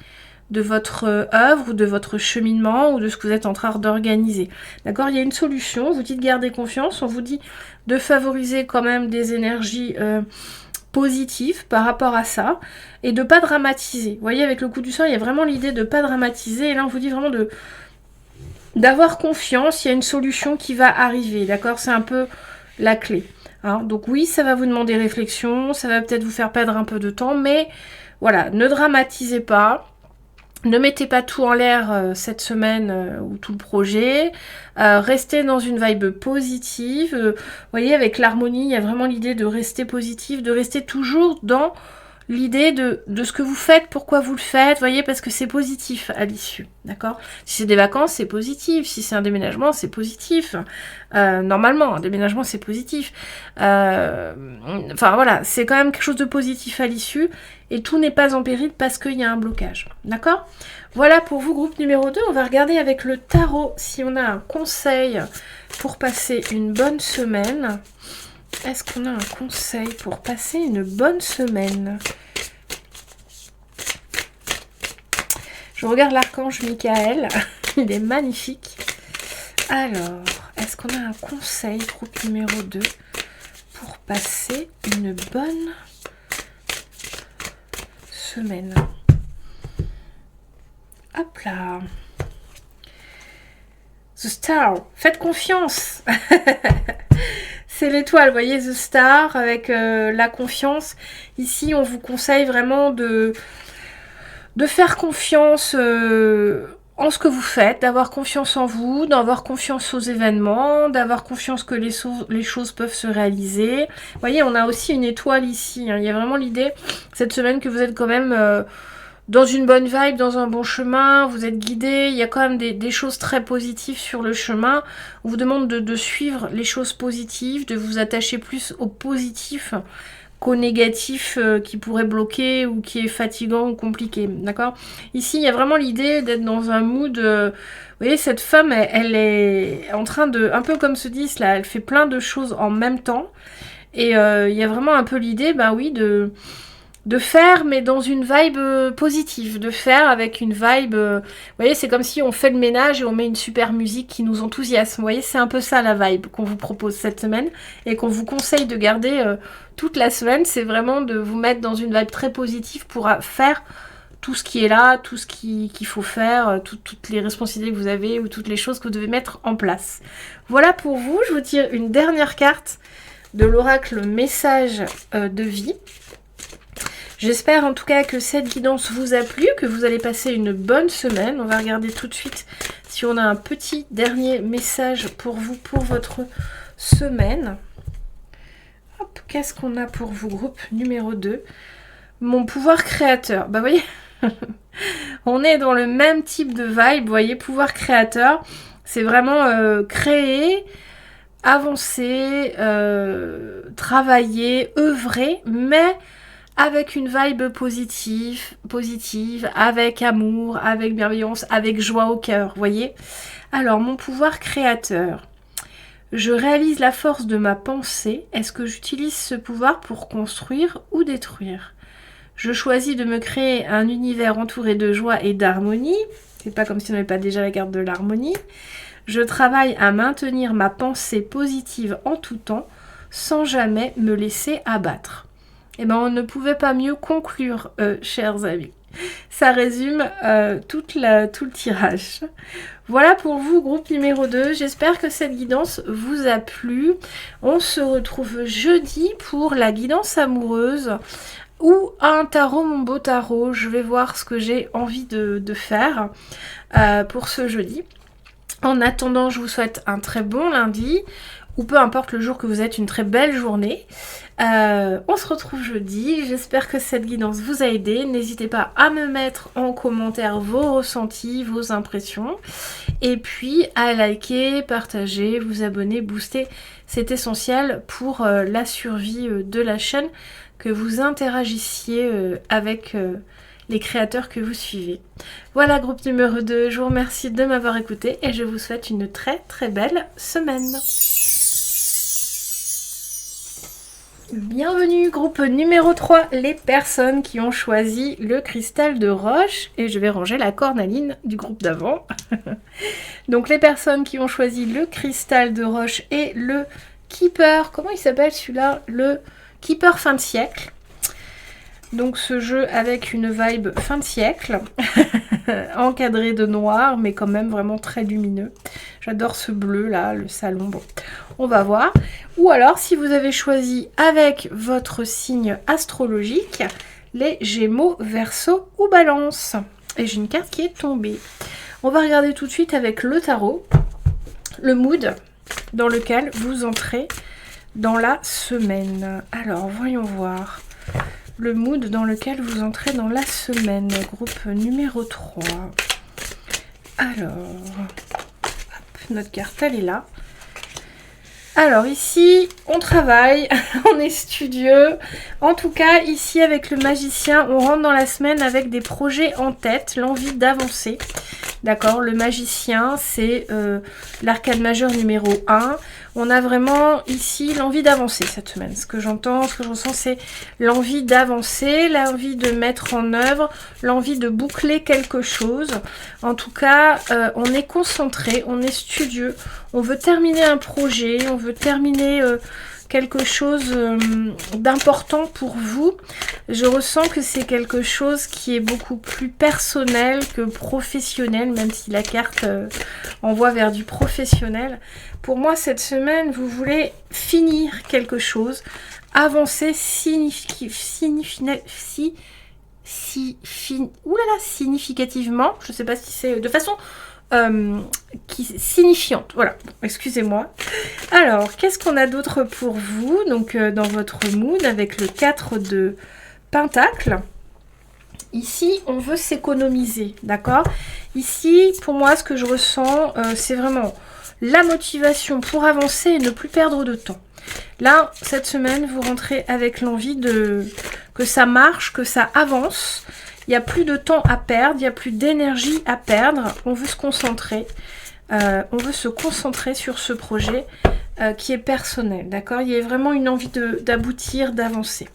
de votre œuvre ou de votre cheminement ou de ce que vous êtes en train d'organiser. D'accord? Il y a une solution, on vous dit de garder confiance, on vous dit de favoriser quand même des énergies positives par rapport à ça et de pas dramatiser. Vous voyez, avec le coup du sort, il y a vraiment l'idée de pas dramatiser et là on vous dit vraiment d'avoir confiance, il y a une solution qui va arriver, d'accord? C'est un peu la clé. Hein, donc oui, ça va vous demander réflexion, ça va peut-être vous faire perdre un peu de temps, mais voilà, ne dramatisez pas, ne mettez pas tout en l'air cette semaine ou tout le projet, restez dans une vibe positive, vous voyez, avec l'harmonie, il y a vraiment l'idée de rester positif, de rester toujours dans l'idée de ce que vous faites, pourquoi vous le faites, voyez, parce que c'est positif à l'issue, d'accord? Si c'est des vacances, c'est positif. Si c'est un déménagement, c'est positif. Normalement, un déménagement, c'est positif. Enfin, voilà, c'est quand même quelque chose de positif à l'issue. Et tout n'est pas en péril parce qu'il y a un blocage, d'accord? Voilà pour vous, groupe numéro 2. On va regarder avec le tarot si on a un conseil pour passer une bonne semaine. Est-ce qu'on a un conseil pour passer une bonne semaine? Je regarde l'archange Michael. Il est magnifique. Alors, est-ce qu'on a un conseil, groupe numéro 2, pour passer une bonne semaine? Hop là. The Star. Faites confiance. C'est l'étoile, vous voyez, The Star, avec la confiance. Ici, on vous conseille vraiment de faire confiance en ce que vous faites, d'avoir confiance en vous, d'avoir confiance aux événements, d'avoir confiance que les choses peuvent se réaliser. Vous voyez, on a aussi une étoile ici. Hein. Il y a vraiment l'idée, cette semaine, que vous êtes quand même dans une bonne vibe, dans un bon chemin, vous êtes guidé, il y a quand même des choses très positives sur le chemin. On vous demande de suivre les choses positives, de vous attacher plus au positif qu'au négatif qui pourrait bloquer ou qui est fatigant ou compliqué, d'accord? Ici, il y a vraiment l'idée d'être dans un mood... vous voyez, cette femme, elle est en train de... Un peu comme ce 10 là, elle fait plein de choses en même temps. Et il y a vraiment un peu l'idée, bah oui, de faire, mais dans une vibe positive, de faire avec une vibe... vous voyez, c'est comme si on fait le ménage et on met une super musique qui nous enthousiasme. Vous voyez, c'est un peu ça la vibe qu'on vous propose cette semaine et qu'on vous conseille de garder toute la semaine. C'est vraiment de vous mettre dans une vibe très positive pour faire tout ce qui est là, tout ce qu'il faut faire, toutes les responsabilités que vous avez ou toutes les choses que vous devez mettre en place. Voilà pour vous. Je vous tire une dernière carte de l'oracle message de vie. J'espère en tout cas que cette guidance vous a plu, que vous allez passer une bonne semaine. On va regarder tout de suite si on a un petit dernier message pour vous, pour votre semaine. Hop, qu'est-ce qu'on a pour vous, groupe numéro 2? Mon pouvoir créateur. Bah, vous voyez, on est dans le même type de vibe, vous voyez, pouvoir créateur. C'est vraiment créer, avancer, travailler, œuvrer, mais... avec une vibe positive, avec amour, avec bienveillance, avec joie au cœur, voyez. Alors, mon pouvoir créateur. Je réalise la force de ma pensée. Est-ce que j'utilise ce pouvoir pour construire ou détruire? Je choisis de me créer un univers entouré de joie et d'harmonie. C'est pas comme si on n'avait pas déjà la carte de l'harmonie. Je travaille à maintenir ma pensée positive en tout temps, sans jamais me laisser abattre. Eh bien, on ne pouvait pas mieux conclure, chers amis. Ça résume tout le tirage. Voilà pour vous, groupe numéro 2. J'espère que cette guidance vous a plu. On se retrouve jeudi pour la guidance amoureuse ou un tarot, mon beau tarot. Je vais voir ce que j'ai envie de faire pour ce jeudi. En attendant, je vous souhaite un très bon lundi, ou peu importe le jour que vous êtes, une très belle journée. On se retrouve jeudi. J'espère que cette guidance vous a aidé. N'hésitez pas à me mettre en commentaire vos ressentis, vos impressions. Et puis à liker, partager, vous abonner, booster. C'est essentiel pour la survie de la chaîne, que vous interagissiez avec les créateurs que vous suivez. Voilà, groupe numéro 2, je vous remercie de m'avoir écouté et je vous souhaite une très très belle semaine. Bienvenue, groupe numéro 3, les personnes qui ont choisi le cristal de roche. Et je vais ranger la cornaline du groupe d'avant. Donc les personnes qui ont choisi le cristal de roche et le Keeper, comment il s'appelle celui-là? Le Keeper fin de siècle. Donc ce jeu avec une vibe fin de siècle, encadré de noir, mais quand même vraiment très lumineux. J'adore ce bleu là, le salon, bon, on va voir. Ou alors si vous avez choisi avec votre signe astrologique, les Gémeaux, Verseau ou Balance. Et j'ai une carte qui est tombée. On va regarder tout de suite avec le tarot, le mood dans lequel vous entrez dans la semaine. Alors voyons voir. Le mood dans lequel vous entrez dans la semaine, groupe numéro 3. Alors, hop, notre carte, elle est là. Alors ici, on travaille, on est studieux. En tout cas, ici, avec le magicien, on rentre dans la semaine avec des projets en tête, l'envie d'avancer. D'accord, le magicien, c'est l'arcade majeur numéro 1. On a vraiment ici l'envie d'avancer cette semaine. Ce que j'entends, ce que je ressens, c'est l'envie d'avancer, l'envie de mettre en œuvre, l'envie de boucler quelque chose. En tout cas, on est concentré, on est studieux, on veut terminer un projet, on veut terminer quelque chose d'important pour vous. Je ressens que c'est quelque chose qui est beaucoup plus personnel que professionnel, même si la carte envoie vers du professionnel. Pour moi, cette semaine, vous voulez finir quelque chose, avancer significativement, je ne sais pas si c'est de façon signifiante. Voilà, excusez-moi. Alors, qu'est-ce qu'on a d'autre pour vous? Donc, dans votre mood, avec le 4 de Pentacle. Ici, on veut s'économiser, d'accord? Ici, pour moi, ce que je ressens, c'est vraiment la motivation pour avancer et ne plus perdre de temps. Là, cette semaine, vous rentrez avec l'envie que ça marche, que ça avance. Il n'y a plus de temps à perdre, il n'y a plus d'énergie à perdre. On veut se concentrer. On veut se concentrer sur ce projet qui est personnel, d'accord? Il y a vraiment une envie d'aboutir, d'avancer.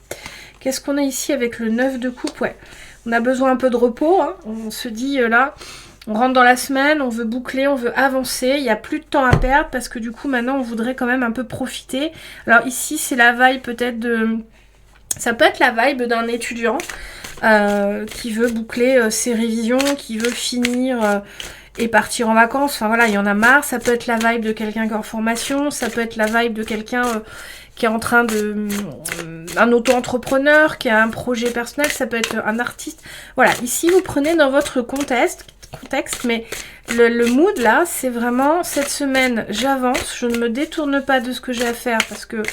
Qu'est-ce qu'on a ici avec le 9 de coupe? Ouais, on a besoin un peu de repos, hein. On se dit là, on rentre dans la semaine, on veut boucler, on veut avancer. Il n'y a plus de temps à perdre parce que du coup, maintenant, on voudrait quand même un peu profiter. Alors ici, c'est la vibe peut-être de... Ça peut être la vibe d'un étudiant qui veut boucler ses révisions, qui veut finir... et partir en vacances, enfin voilà, il y en a marre. Ça peut être la vibe de quelqu'un qui est en formation, ça peut être la vibe de quelqu'un qui est en train de... un auto-entrepreneur, qui a un projet personnel, ça peut être un artiste. Voilà, ici vous prenez dans votre contexte, mais le mood là, c'est vraiment cette semaine, j'avance, je ne me détourne pas de ce que j'ai à faire parce que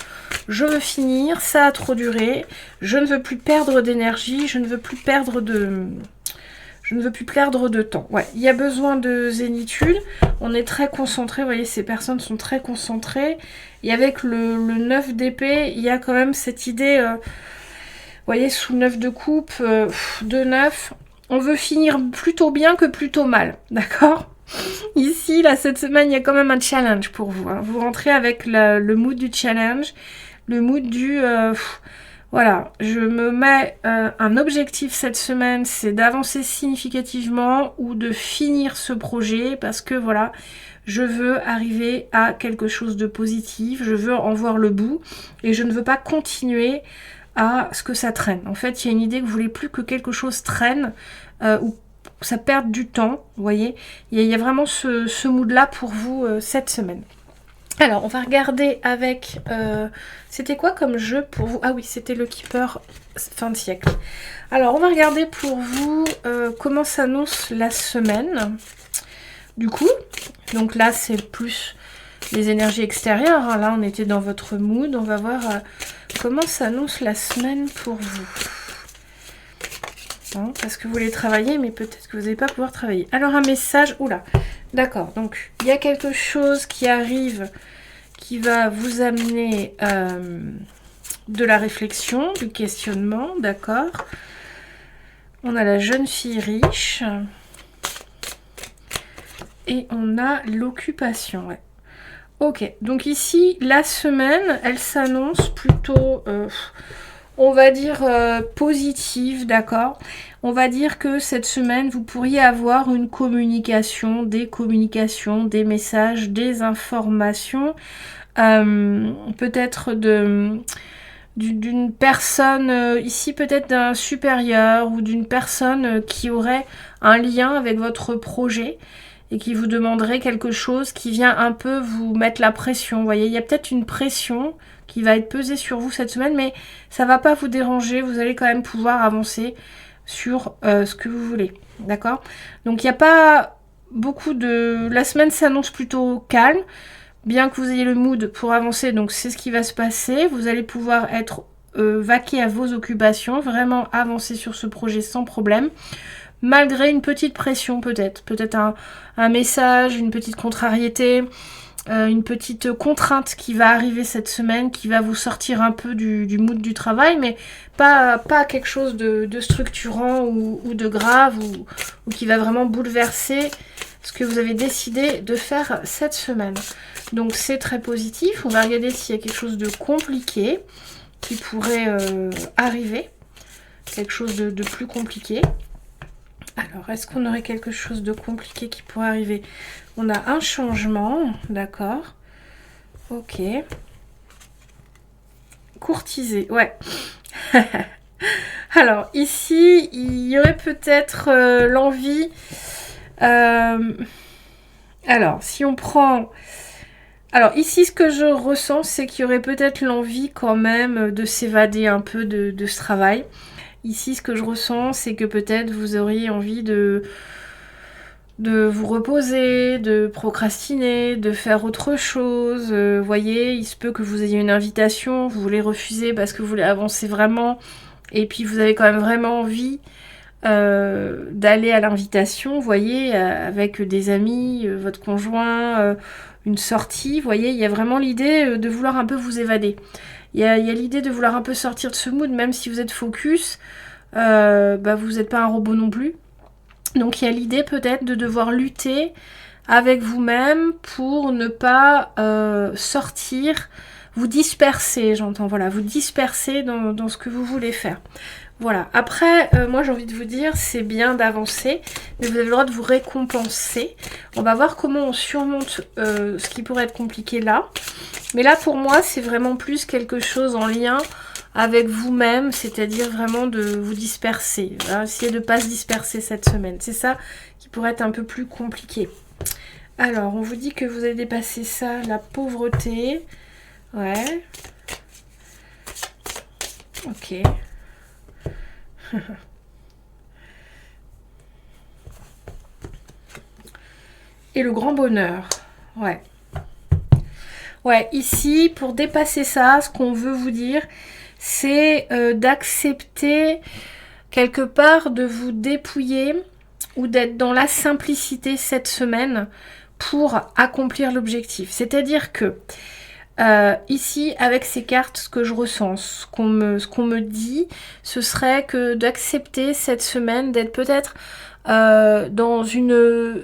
je veux finir, ça a trop duré, je ne veux plus perdre d'énergie, je ne veux plus perdre de... Je ne veux plus perdre de temps. Ouais, il y a besoin de zénitude. On est très concentré. Vous voyez, ces personnes sont très concentrées. Et avec le 9 d'épée, il y a quand même cette idée... voyez, sous le 9 de coupe, 2-9, on veut finir plutôt bien que plutôt mal, d'accord? Ici, là, cette semaine, il y a quand même un challenge pour vous. Hein. Vous rentrez avec le mood du challenge, le mood du... voilà, je me mets un objectif cette semaine, c'est d'avancer significativement ou de finir ce projet parce que, voilà, je veux arriver à quelque chose de positif, je veux en voir le bout et je ne veux pas continuer à ce que ça traîne. En fait, il y a une idée que vous voulez plus que quelque chose traîne ou ça perde du temps, vous voyez. Il y a vraiment ce mood-là pour vous cette semaine. Alors, on va regarder avec... c'était quoi comme jeu pour vous? Ah oui, c'était le Keeper fin de siècle. Alors, on va regarder pour vous comment s'annonce la semaine. Du coup, donc là, c'est plus les énergies extérieures. Hein. Là, on était dans votre mood. On va voir comment s'annonce la semaine pour vous. Hein, parce que vous voulez travailler, mais peut-être que vous n'allez pas pouvoir travailler. Alors, un message... Oula, d'accord. Donc, il y a quelque chose qui arrive qui va vous amener de la réflexion, du questionnement, d'accord. On a la jeune fille riche. Et on a l'occupation, ouais. Ok, donc ici, la semaine, elle s'annonce plutôt, on va dire, positive, d'accord. On va dire que cette semaine, vous pourriez avoir une communication, des messages, des informations, peut-être d'une personne, ici peut-être d'un supérieur ou d'une personne qui aurait un lien avec votre projet et qui vous demanderait quelque chose qui vient un peu vous mettre la pression. Vous voyez, il y a peut-être une pression qui va être pesée sur vous cette semaine, mais ça va pas vous déranger. Vous allez quand même pouvoir avancer sur ce que vous voulez. D'accord? Donc il n'y a pas beaucoup de... La semaine s'annonce plutôt calme, bien que vous ayez le mood pour avancer. Donc c'est ce qui va se passer. Vous allez pouvoir être vaquer à vos occupations, vraiment avancer sur ce projet sans problème. Malgré une petite pression peut-être un message, une petite contrariété, une petite contrainte qui va arriver cette semaine, qui va vous sortir un peu du mood du travail, mais pas quelque chose de structurant ou de grave ou qui va vraiment bouleverser ce que vous avez décidé de faire cette semaine. Donc c'est très positif. On va regarder s'il y a quelque chose de compliqué qui pourrait arriver, quelque chose de plus compliqué. Alors, est-ce qu'on aurait quelque chose de compliqué qui pourrait arriver? On a un changement, d'accord. Ok. Courtiser, ouais. Alors, ici, il y aurait peut-être l'envie... alors, si on prend... Alors, ici, ce que je ressens, c'est qu'il y aurait peut-être l'envie quand même de s'évader un peu de ce travail. Ici, ce que je ressens, c'est que peut-être vous auriez envie de vous reposer, de procrastiner, de faire autre chose. Voyez, il se peut que vous ayez une invitation, vous voulez refuser parce que vous voulez avancer vraiment, et puis vous avez quand même vraiment envie d'aller à l'invitation, voyez, avec des amis, votre conjoint, une sortie, voyez, il y a vraiment l'idée de vouloir un peu vous évader. Il y a l'idée de vouloir un peu sortir de ce mood, même si vous êtes focus, vous n'êtes pas un robot non plus. Donc il y a l'idée peut-être de devoir lutter avec vous-même pour ne pas sortir, vous disperser, j'entends, voilà, vous disperser dans ce que vous voulez faire. Voilà, après, moi j'ai envie de vous dire, c'est bien d'avancer, mais vous avez le droit de vous récompenser. On va voir comment on surmonte ce qui pourrait être compliqué là. Mais là, pour moi, c'est vraiment plus quelque chose en lien avec vous-même, c'est-à-dire vraiment de vous disperser. Hein, essayez de ne pas se disperser cette semaine. C'est ça qui pourrait être un peu plus compliqué. Alors, on vous dit que vous avez dépassé ça, la pauvreté. Ouais. Ok. Et le grand bonheur. Ouais. Ouais, ici, pour dépasser ça, ce qu'on veut vous dire, c'est d'accepter quelque part de vous dépouiller ou d'être dans la simplicité cette semaine pour accomplir l'objectif. C'est-à-dire que Ici, avec ces cartes, ce que je ressens, ce qu'on me dit, ce serait que d'accepter cette semaine, d'être peut-être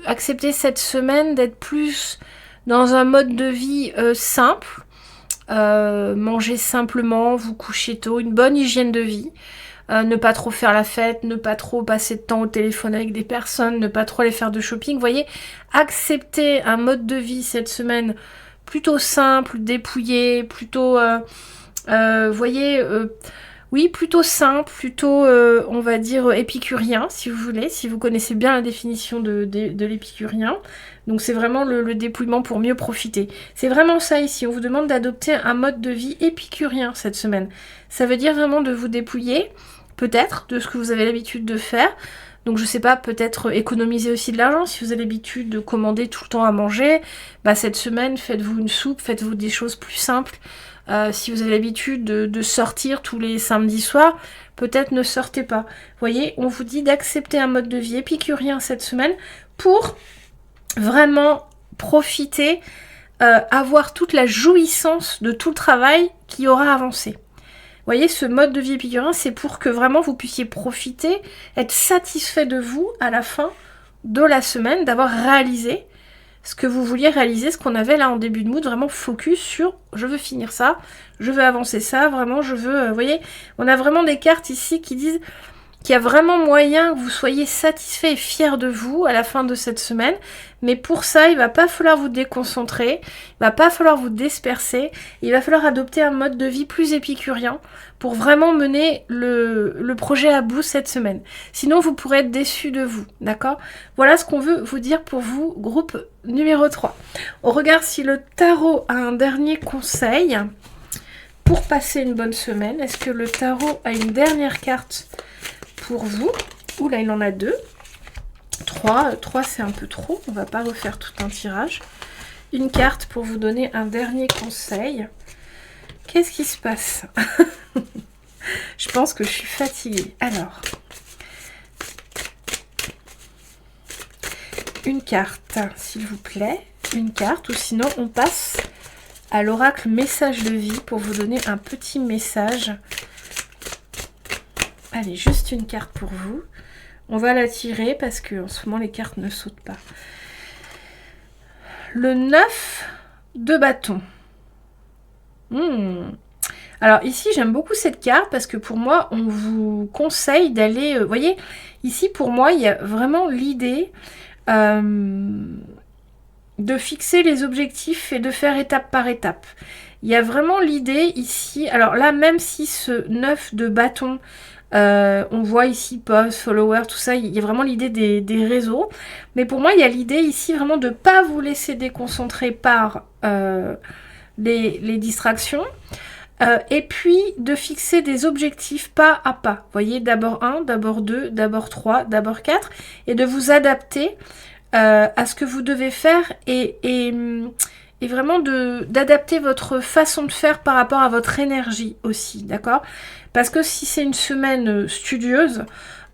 accepter cette semaine, d'être plus dans un mode de vie simple, manger simplement, vous coucher tôt, une bonne hygiène de vie. Ne pas trop faire la fête, ne pas trop passer de temps au téléphone avec des personnes, ne pas trop aller faire de shopping. Vous voyez, accepter un mode de vie cette semaine plutôt simple, dépouillé, plutôt, voyez, oui, plutôt simple, plutôt, on va dire, épicurien, si vous voulez, si vous connaissez bien la définition de l'épicurien. Donc c'est vraiment le dépouillement pour mieux profiter. C'est vraiment ça ici, on vous demande d'adopter un mode de vie épicurien cette semaine. Ça veut dire vraiment de vous dépouiller, peut-être, de ce que vous avez l'habitude de faire. Donc je sais pas, peut-être économiser aussi de l'argent. Si vous avez l'habitude de commander tout le temps à manger, bah cette semaine, faites-vous une soupe, faites-vous des choses plus simples. Si vous avez l'habitude de sortir tous les samedis soirs, peut-être ne sortez pas. Vous voyez, on vous dit d'accepter un mode de vie épicurien cette semaine pour vraiment profiter, avoir toute la jouissance de tout le travail qui aura avancé. Vous voyez, ce mode de vie épicurien, c'est pour que vraiment vous puissiez profiter, être satisfait de vous à la fin de la semaine, d'avoir réalisé ce que vous vouliez réaliser, ce qu'on avait là en début de mood, vraiment focus sur je veux finir ça, je veux avancer ça, vraiment je veux, vous voyez, on a vraiment des cartes ici qui disent qu'il y a vraiment moyen que vous soyez satisfait et fier de vous à la fin de cette semaine. Mais pour ça, il va pas falloir vous déconcentrer, il va pas falloir vous disperser, il va falloir adopter un mode de vie plus épicurien pour vraiment mener le projet à bout cette semaine. Sinon, vous pourrez être déçus de vous, d'accord? Voilà ce qu'on veut vous dire pour vous, groupe numéro 3. On regarde si le tarot a un dernier conseil pour passer une bonne semaine. Est-ce que le tarot a une dernière carte pour vous? Oula, il en a 2. 3 c'est un peu trop. On va pas refaire tout un tirage. Une carte pour vous donner un dernier conseil. Qu'est-ce qui se passe? Je pense que je suis fatiguée. Alors, une carte, s'il vous plaît. Une carte, ou sinon on passe à l'oracle message de vie pour vous donner un petit message. Allez, juste une carte pour vous. On va la tirer parce qu'en ce moment, les cartes ne sautent pas. Le 9 de bâton. Alors ici, j'aime beaucoup cette carte parce que pour moi, on vous conseille d'aller... vous voyez, ici, pour moi, il y a vraiment l'idée de fixer les objectifs et de faire étape par étape. Il y a vraiment l'idée ici... Alors là, même si ce 9 de bâton... on voit ici post, follower, tout ça, il y a vraiment l'idée des réseaux. Mais pour moi, il y a l'idée ici vraiment de ne pas vous laisser déconcentrer par les distractions. Et puis de fixer des objectifs pas à pas. Vous voyez, d'abord 1, d'abord 2, d'abord 3, d'abord 4. Et de vous adapter à ce que vous devez faire et vraiment d'adapter votre façon de faire par rapport à votre énergie aussi, d'accord? Parce que si c'est une semaine studieuse,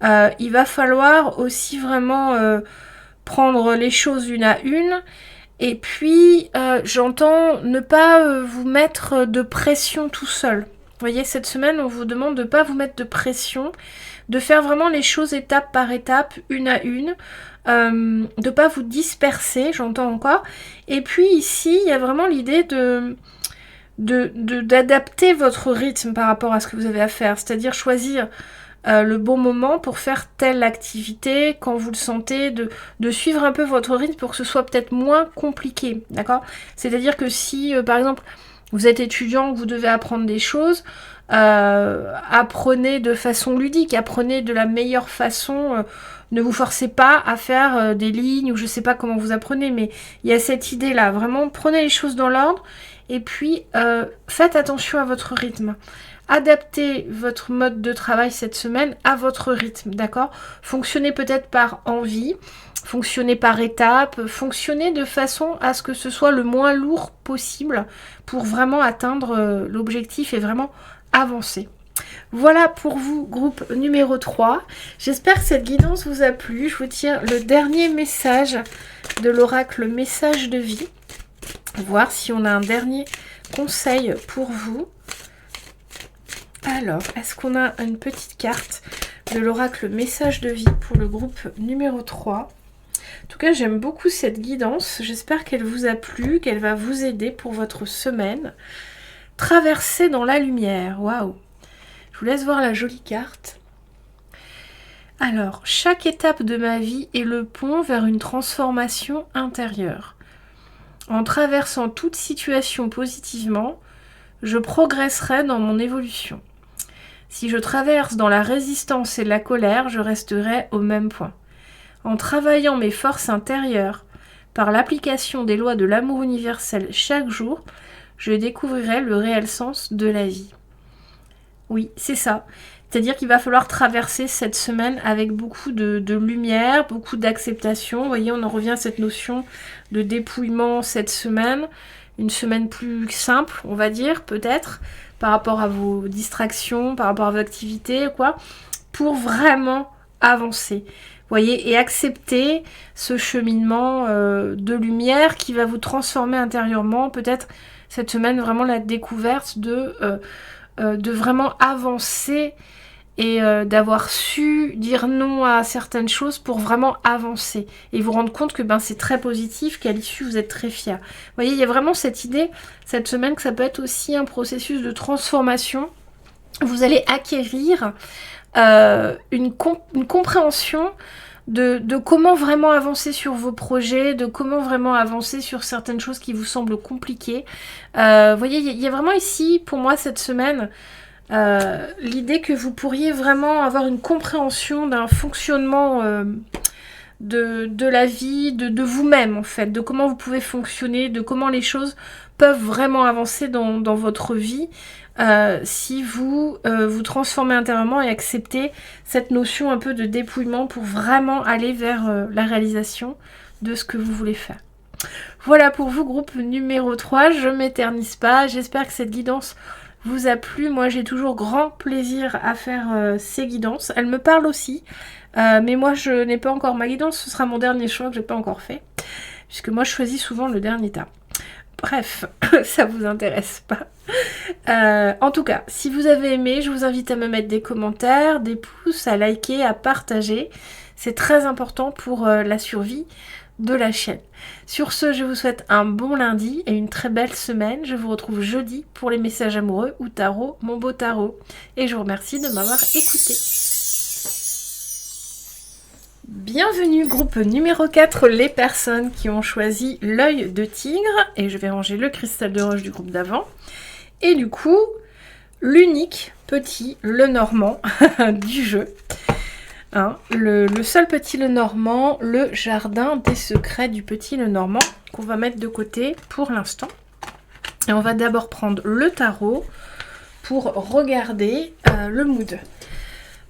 il va falloir aussi vraiment prendre les choses une à une. Et puis, j'entends ne pas vous mettre de pression tout seul. Vous voyez, cette semaine, on vous demande de ne pas vous mettre de pression, de faire vraiment les choses étape par étape, une à une. De ne pas vous disperser, j'entends encore. Et puis ici, il y a vraiment l'idée d'adapter votre rythme par rapport à ce que vous avez à faire. C'est-à-dire choisir le bon moment pour faire telle activité, quand vous le sentez, de suivre un peu votre rythme pour que ce soit peut-être moins compliqué, d'accord? C'est-à-dire que si, par exemple, vous êtes étudiant, que vous devez apprendre des choses, apprenez de façon ludique, apprenez de la meilleure façon, ne vous forcez pas à faire des lignes, ou je sais pas comment vous apprenez, mais il y a cette idée-là, vraiment, prenez les choses dans l'ordre, et puis faites attention à votre rythme. Adaptez votre mode de travail cette semaine à votre rythme, d'accord? Fonctionnez peut-être par envie, fonctionnez par étapes, fonctionnez de façon à ce que ce soit le moins lourd possible pour vraiment atteindre l'objectif et vraiment avancer. Voilà pour vous, groupe numéro 3. J'espère que cette guidance vous a plu. Je vous tire le dernier message de l'oracle message de vie. Voir si on a un dernier conseil pour vous. Alors, est-ce qu'on a une petite carte de l'oracle message de vie pour le groupe numéro 3? En tout cas, j'aime beaucoup cette guidance. J'espère qu'elle vous a plu, qu'elle va vous aider pour votre semaine. Traverser dans la lumière. Waouh! Je vous laisse voir la jolie carte. Alors, chaque étape de ma vie est le pont vers une transformation intérieure. En traversant toute situation positivement, je progresserai dans mon évolution. Si je traverse dans la résistance et la colère, je resterai au même point. En travaillant mes forces intérieures, par l'application des lois de l'amour universel chaque jour, je découvrirai le réel sens de la vie. Oui, c'est ça. C'est-à-dire qu'il va falloir traverser cette semaine avec beaucoup de lumière, beaucoup d'acceptation. Vous voyez, on en revient à cette notion de dépouillement cette semaine. Une semaine plus simple, on va dire, peut-être, par rapport à vos distractions, par rapport à vos activités, quoi, pour vraiment avancer. Vous voyez, et accepter ce cheminement de lumière qui va vous transformer intérieurement. Peut-être cette semaine, vraiment la découverte de vraiment avancer et d'avoir su dire non à certaines choses pour vraiment avancer et vous rendre compte que c'est très positif, qu'à l'issue vous êtes très fiers. Vous voyez, il y a vraiment cette idée cette semaine que ça peut être aussi un processus de transformation. Vous allez acquérir une compréhension de comment vraiment avancer sur vos projets, de comment vraiment avancer sur certaines choses qui vous semblent compliquées. Vous voyez, il y a vraiment ici, pour moi, cette semaine, l'idée que vous pourriez vraiment avoir une compréhension d'un fonctionnement de la vie, de vous-même en fait, de comment vous pouvez fonctionner, de comment les choses peuvent vraiment avancer dans votre vie si vous vous transformez intérieurement et acceptez cette notion un peu de dépouillement pour vraiment aller vers la réalisation de ce que vous voulez faire. Voilà pour vous, groupe numéro 3, je m'éternise pas, j'espère que cette guidance vous a plu. Moi j'ai toujours grand plaisir à faire ces guidances, elles me parlent aussi, mais moi je n'ai pas encore ma guidance, ce sera mon dernier choix que j'ai pas encore fait, puisque moi je choisis souvent le dernier tas. Bref, ça vous intéresse pas. En tout cas, si vous avez aimé, je vous invite à me mettre des commentaires, des pouces, à liker, à partager. C'est très important pour la survie de la chaîne. Sur ce, je vous souhaite un bon lundi et une très belle semaine. Je vous retrouve jeudi pour les messages amoureux ou tarot, mon beau tarot. Et je vous remercie de m'avoir écouté. Bienvenue groupe numéro 4, les personnes qui ont choisi l'œil de tigre. Et je vais ranger le cristal de roche du groupe d'avant. Et du coup, l'unique petit Lenormand du jeu. Hein, le seul petit Lenormand, le jardin des secrets du petit Lenormand, qu'on va mettre de côté pour l'instant. Et on va d'abord prendre le tarot pour regarder le mood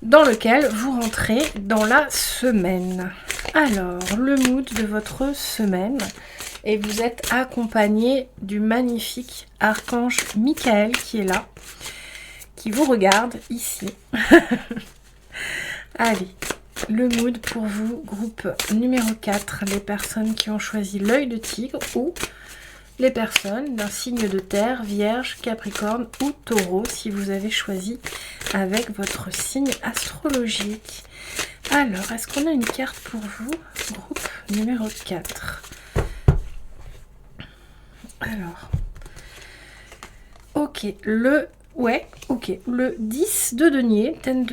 dans lequel vous rentrez dans la semaine. Alors, le mood de votre semaine, et vous êtes accompagné du magnifique archange Michael qui est là, qui vous regarde ici. Allez, le mood pour vous, groupe numéro 4, les personnes qui ont choisi l'œil de tigre ou les personnes d'un signe de terre, Vierge, Capricorne ou Taureau, si vous avez choisi avec votre signe astrologique. Alors, est-ce qu'on a une carte pour vous, groupe numéro 4? Alors, ok, le 10 de denier, Ten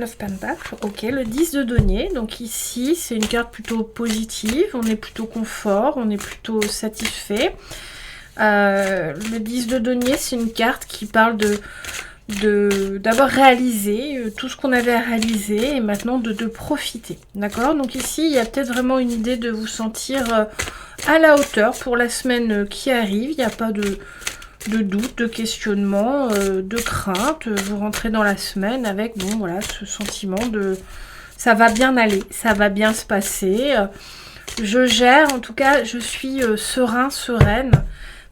of Pentacles, ok, le 10 de denier, donc ici c'est une carte plutôt positive, on est plutôt confort, on est plutôt satisfait. Le 10 de denier, c'est une carte qui parle d'avoir réalisé tout ce qu'on avait à réaliser et maintenant de profiter, d'accord? Donc ici il y a peut-être vraiment une idée de vous sentir à la hauteur pour la semaine qui arrive, il n'y a pas de doute, de questionnement, de crainte. Vous rentrez dans la semaine avec, bon voilà, ce sentiment de ça va bien aller, ça va bien se passer. Je gère, en tout cas, je suis sereine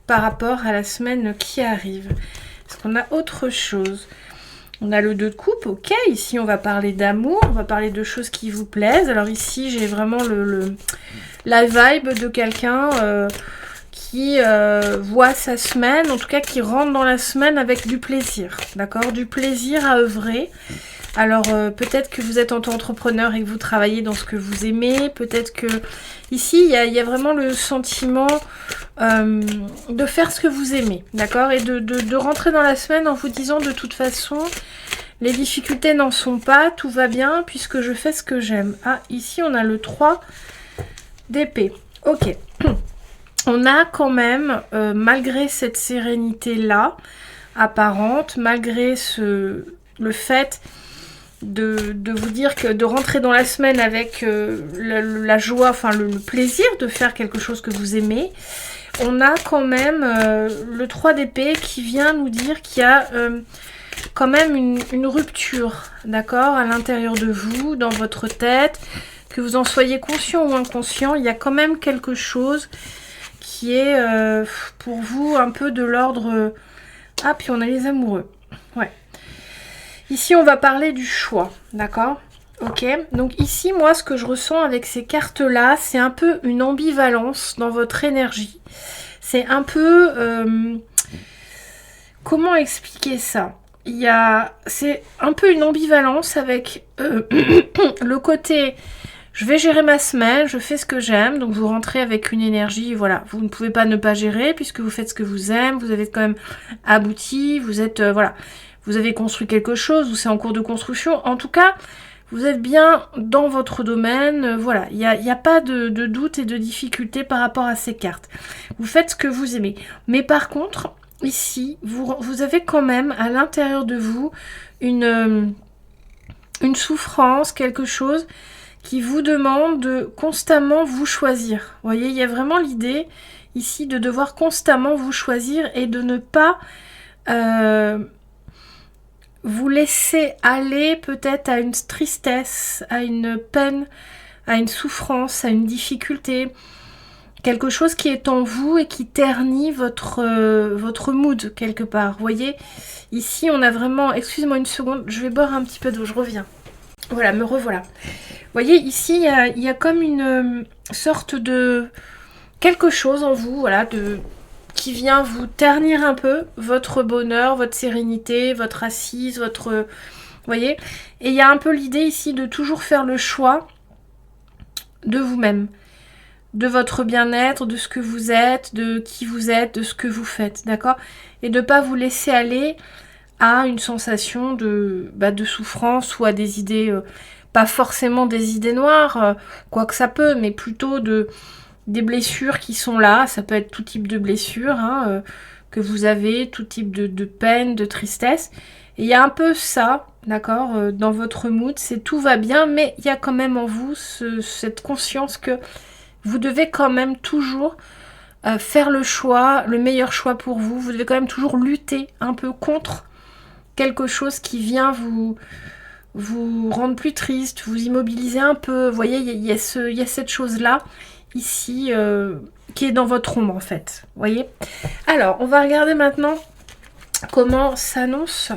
par rapport à la semaine qui arrive. Est-ce qu'on a autre chose? On a le 2 de coupe, ok. Ici, on va parler d'amour, on va parler de choses qui vous plaisent. Alors ici, j'ai vraiment la vibe de quelqu'un qui voit sa semaine, en tout cas qui rentre dans la semaine avec du plaisir, d'accord? Du plaisir à œuvrer. Alors peut-être que vous êtes auto-entrepreneur et que vous travaillez dans ce que vous aimez, peut-être que ici il y a vraiment le sentiment de faire ce que vous aimez, d'accord? Et de rentrer dans la semaine en vous disant de toute façon, les difficultés n'en sont pas, tout va bien puisque je fais ce que j'aime. Ah, ici on a le 3 d'épée, ok. On a quand même, malgré cette sérénité-là, apparente, malgré le fait de vous dire que de rentrer dans la semaine avec la joie, enfin le plaisir de faire quelque chose que vous aimez, on a quand même le 3 d'épée qui vient nous dire qu'il y a quand même une rupture, d'accord, à l'intérieur de vous, dans votre tête, que vous en soyez conscient ou inconscient, il y a quand même quelque chose qui est pour vous un peu de l'ordre... Ah, puis on a les amoureux. Ouais. Ici, on va parler du choix, d'accord? Ok. Donc ici, moi, ce que je ressens avec ces cartes-là, c'est un peu une ambivalence dans votre énergie. C'est un peu... comment expliquer ça? C'est un peu une ambivalence avec le côté... Je vais gérer ma semaine, je fais ce que j'aime, donc vous rentrez avec une énergie, voilà, vous ne pouvez pas ne pas gérer puisque vous faites ce que vous aimez, vous avez quand même abouti, vous êtes, voilà, vous avez construit quelque chose ou c'est en cours de construction, en tout cas, vous êtes bien dans votre domaine, voilà, il n'y a pas de doute et de difficulté par rapport à ces cartes. Vous faites ce que vous aimez. Mais par contre, ici, vous avez quand même à l'intérieur de vous une souffrance, quelque chose qui vous demande de constamment vous choisir. Vous voyez, il y a vraiment l'idée ici de devoir constamment vous choisir et de ne pas vous laisser aller peut-être à une tristesse, à une peine, à une souffrance, à une difficulté. Quelque chose qui est en vous et qui ternit votre mood quelque part. Vous voyez, ici on a vraiment... Excusez-moi une seconde, je vais boire un petit peu d'eau, je reviens. Voilà, me revoilà. Vous voyez, ici, il y a comme une sorte de... quelque chose en vous, voilà, qui vient vous ternir un peu votre bonheur, votre sérénité, votre assise, votre... Vous voyez? Et il y a un peu l'idée ici de toujours faire le choix de vous-même, de votre bien-être, de ce que vous êtes, de qui vous êtes, de ce que vous faites, d'accord? Et de ne pas vous laisser aller à une sensation de souffrance ou à des idées, pas forcément des idées noires, quoique ça peut, mais plutôt des blessures qui sont là. Ça peut être tout type de blessures hein, que vous avez, tout type de peine, de tristesse. Et il y a un peu ça, d'accord, dans votre mood, c'est tout va bien, mais il y a quand même en vous cette conscience que vous devez quand même toujours faire le choix, le meilleur choix pour vous. Vous devez quand même toujours lutter un peu contre quelque chose qui vient vous rendre plus triste, vous immobiliser un peu. Vous voyez, il y a cette chose-là, ici, qui est dans votre ombre, en fait. Vous voyez? Alors, on va regarder maintenant comment s'annonce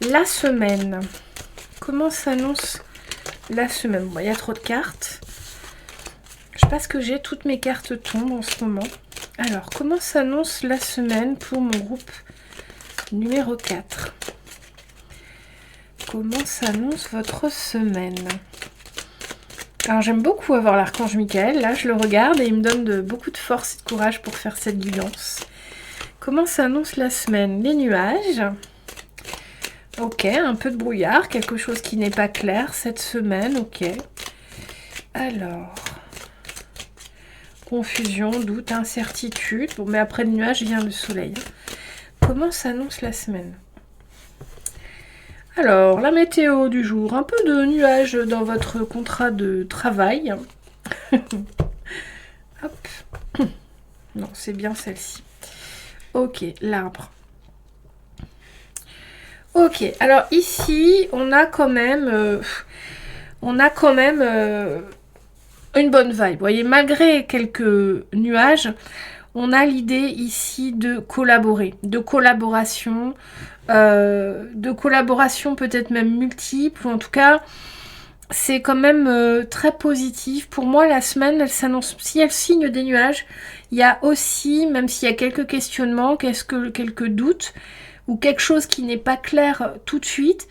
la semaine. Comment s'annonce la semaine? Bon, il y a trop de cartes. Je sais pas ce que j'ai, toutes mes cartes tombent en ce moment. Alors, comment s'annonce la semaine pour mon groupe numéro 4? Comment s'annonce votre semaine? Alors j'aime beaucoup avoir l'archange Michael, là je le regarde et il me donne beaucoup de force et de courage pour faire cette guidance. Comment s'annonce la semaine? Les nuages. Ok, un peu de brouillard, quelque chose qui n'est pas clair cette semaine, ok. Alors, confusion, doute, incertitude. Bon mais après le nuage vient le soleil. Comment s'annonce la semaine? Alors, la météo du jour, un peu de nuages dans votre contrat de travail. Hop. Non, c'est bien celle-ci. Ok, l'arbre. Ok, alors ici, on a quand même une bonne vibe. Vous voyez, malgré quelques nuages, on a l'idée ici de collaborer, de collaboration peut-être même multiple, ou en tout cas c'est quand même très positif. Pour moi, la semaine, elle s'annonce, si elle signe des nuages, il y a aussi, même s'il y a quelques questionnements, quelques doutes, ou quelque chose qui n'est pas clair tout de suite,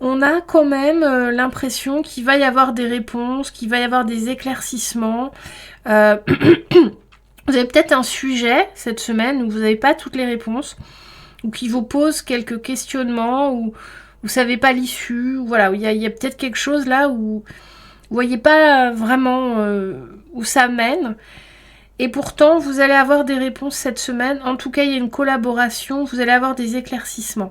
on a quand même l'impression qu'il va y avoir des réponses, qu'il va y avoir des éclaircissements. Euh, vous avez peut-être un sujet cette semaine où vous n'avez pas toutes les réponses, ou qui vous pose quelques questionnements, ou vous savez pas l'issue, ou voilà, il y a peut-être quelque chose là où vous voyez pas vraiment où ça mène. Et pourtant, vous allez avoir des réponses cette semaine. En tout cas, il y a une collaboration, vous allez avoir des éclaircissements.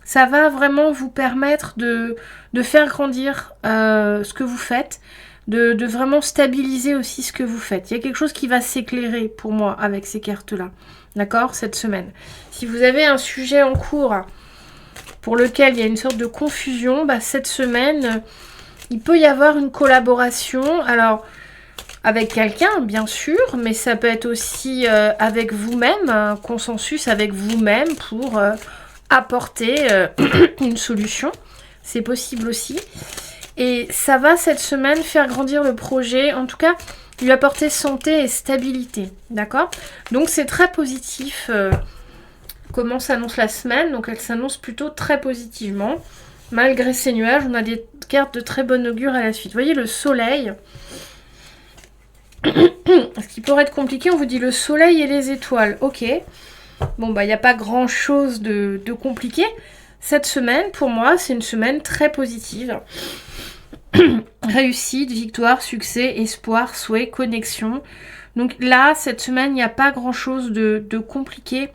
Ça va vraiment vous permettre de faire grandir ce que vous faites, de vraiment stabiliser aussi ce que vous faites. Il y a quelque chose qui va s'éclairer pour moi avec ces cartes-là, d'accord, cette semaine. Si vous avez un sujet en cours pour lequel il y a une sorte de confusion, bah, cette semaine, il peut y avoir une collaboration. Alors, avec quelqu'un, bien sûr, mais ça peut être aussi avec vous-même, un consensus avec vous-même pour apporter une solution. C'est possible aussi. Et ça va cette semaine faire grandir le projet, en tout cas lui apporter santé et stabilité, d'accord? Donc c'est très positif comment s'annonce la semaine, donc elle s'annonce plutôt très positivement. Malgré ces nuages, on a des cartes de très bon augure à la suite. Vous voyez le soleil, ce qui pourrait être compliqué, on vous dit le soleil et les étoiles, ok. Bon bah il n'y a pas grand chose de compliqué. Cette semaine, pour moi, c'est une semaine très positive. Réussite, victoire, succès, espoir, souhait, connexion. Donc là, cette semaine, il n'y a pas grand-chose de compliqué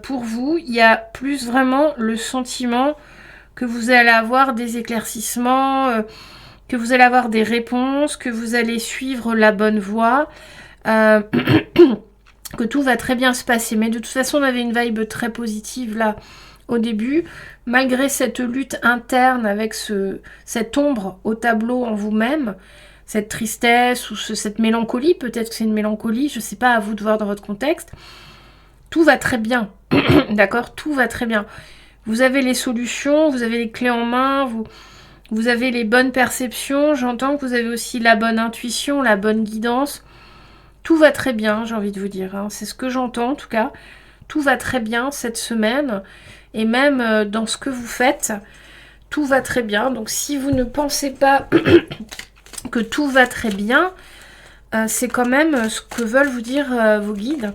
pour vous. Il y a plus vraiment le sentiment que vous allez avoir des éclaircissements, que vous allez avoir des réponses, que vous allez suivre la bonne voie, que tout va très bien se passer. Mais de toute façon, on avait une vibe très positive là au début, malgré cette lutte interne avec cette ombre au tableau en vous-même, cette tristesse ou cette mélancolie, peut-être que c'est une mélancolie, je ne sais pas, à vous de voir dans votre contexte, tout va très bien, d'accord, tout va très bien. Vous avez les solutions, vous avez les clés en main, vous avez les bonnes perceptions, j'entends que vous avez aussi la bonne intuition, la bonne guidance, tout va très bien, j'ai envie de vous dire, hein. C'est ce que j'entends en tout cas, tout va très bien cette semaine. Et même dans ce que vous faites, tout va très bien. Donc si vous ne pensez pas que tout va très bien, c'est quand même ce que veulent vous dire vos guides.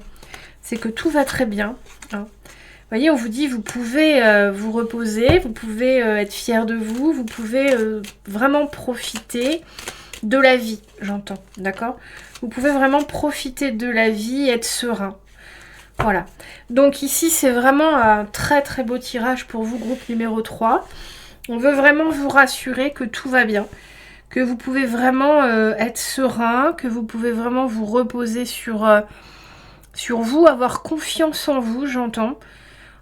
C'est que tout va très bien, hein. Vous voyez, on vous dit, vous pouvez vous reposer, vous pouvez être fier de vous, vous pouvez vraiment profiter de la vie, j'entends, d'accord? Vous pouvez vraiment profiter de la vie, être serein. Voilà, donc ici c'est vraiment un très très beau tirage pour vous, groupe numéro 3. On veut vraiment vous rassurer que tout va bien, que vous pouvez vraiment être serein, que vous pouvez vraiment vous reposer sur vous, avoir confiance en vous, j'entends,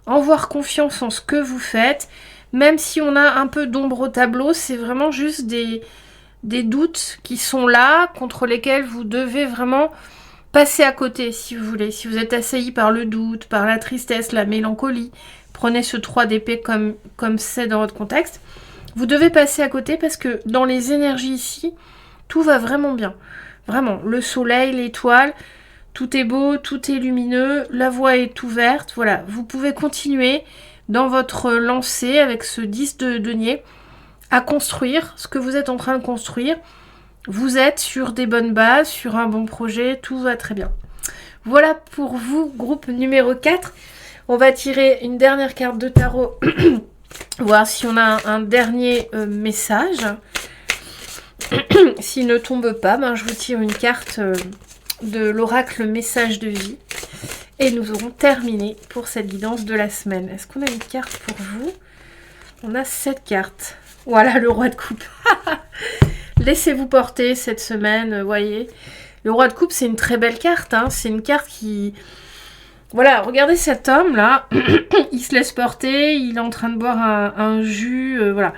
avoir confiance en ce que vous faites, même si on a un peu d'ombre au tableau, c'est vraiment juste des doutes qui sont là, contre lesquels vous devez vraiment passez à côté si vous voulez. Si vous êtes assailli par le doute, par la tristesse, la mélancolie, prenez ce 3 d'épée comme c'est dans votre contexte. Vous devez passer à côté parce que dans les énergies ici, tout va vraiment bien. Vraiment, le soleil, l'étoile, tout est beau, tout est lumineux, la voie est ouverte. Voilà, vous pouvez continuer dans votre lancée avec ce 10 de denier à construire ce que vous êtes en train de construire. Vous êtes sur des bonnes bases, sur un bon projet, tout va très bien. Voilà pour vous, groupe numéro 4. On va tirer une dernière carte de tarot, voir si on a un dernier message. S'il ne tombe pas, ben, je vous tire une carte de l'oracle message de vie. Et nous aurons terminé pour cette guidance de la semaine. Est-ce qu'on a une carte pour vous? On a 7 cartes. Voilà, le roi de coupe. Laissez-vous porter cette semaine, voyez. Le roi de coupe, c'est une très belle carte, hein. C'est une carte qui... Voilà, regardez cet homme, là. Il se laisse porter, il est en train de boire un jus, voilà.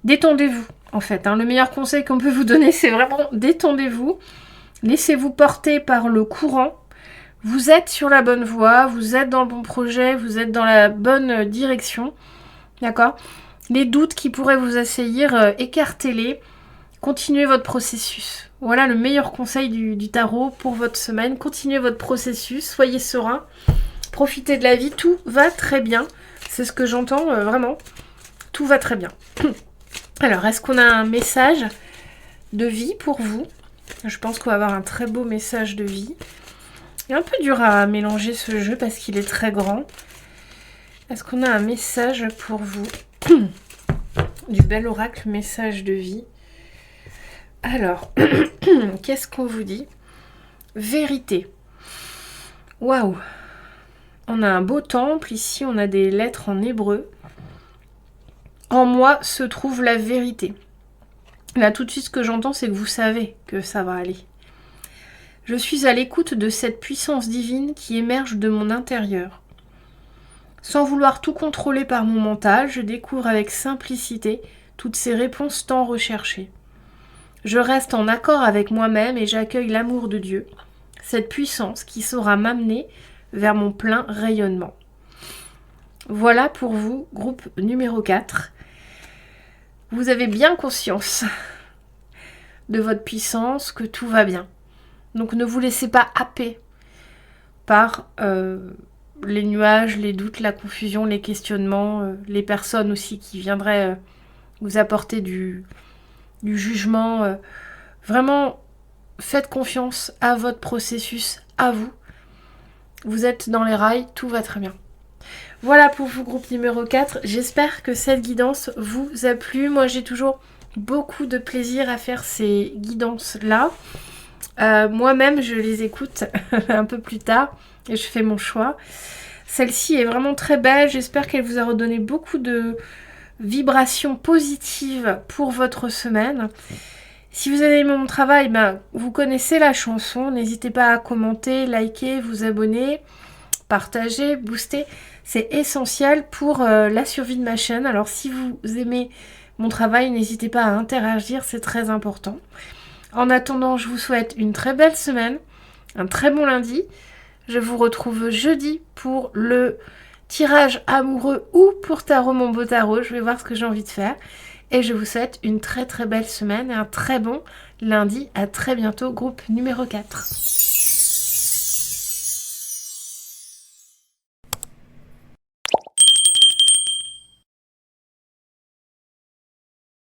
Détendez-vous, en fait, hein. Le meilleur conseil qu'on peut vous donner, c'est vraiment détendez-vous. Laissez-vous porter par le courant. Vous êtes sur la bonne voie, vous êtes dans le bon projet, vous êtes dans la bonne direction. D'accord ? Les doutes qui pourraient vous assaillir, écartez-les. Continuez votre processus. Voilà le meilleur conseil du tarot pour votre semaine. Continuez votre processus, soyez serein, profitez de la vie, tout va très bien. C'est ce que j'entends, vraiment. Tout va très bien. Alors, est-ce qu'on a un message de vie pour vous? Je pense qu'on va avoir un très beau message de vie. Il est un peu dur à mélanger ce jeu parce qu'il est très grand. Est-ce qu'on a un message pour vous? Du bel oracle, message de vie. Alors, qu'est-ce qu'on vous dit? Vérité. Waouh! On a un beau temple. Ici, on a des lettres en hébreu. En moi se trouve la vérité. Là, tout de suite, ce que j'entends, c'est que vous savez que ça va aller. Je suis à l'écoute de cette puissance divine qui émerge de mon intérieur. Sans vouloir tout contrôler par mon mental, je découvre avec simplicité toutes ces réponses tant recherchées. Je reste en accord avec moi-même et j'accueille l'amour de Dieu, cette puissance qui saura m'amener vers mon plein rayonnement. Voilà pour vous, groupe numéro 4. Vous avez bien conscience de votre puissance, que tout va bien. Donc ne vous laissez pas happer par les nuages, les doutes, la confusion, les questionnements, les personnes aussi qui viendraient vous apporter du jugement. Vraiment, faites confiance à votre processus, à vous. Vous êtes dans les rails, tout va très bien. Voilà pour vous, groupe numéro 4. J'espère que cette guidance vous a plu. Moi, j'ai toujours beaucoup de plaisir à faire ces guidances-là. Moi-même, je les écoute un peu plus tard et je fais mon choix. Celle-ci est vraiment très belle. J'espère qu'elle vous a redonné beaucoup de vibrations positives pour votre semaine. Si vous avez aimé mon travail, vous connaissez la chanson. N'hésitez pas à commenter, liker, vous abonner, partager, booster. C'est essentiel pour la survie de ma chaîne. Alors si vous aimez mon travail, n'hésitez pas à interagir, c'est très important. En attendant, je vous souhaite une très belle semaine, un très bon lundi. Je vous retrouve jeudi pour le tirage amoureux ou pour Tarot Mon Beau Tarot. Je vais voir ce que j'ai envie de faire. Et je vous souhaite une très très belle semaine et un très bon lundi. À très bientôt, groupe numéro 4.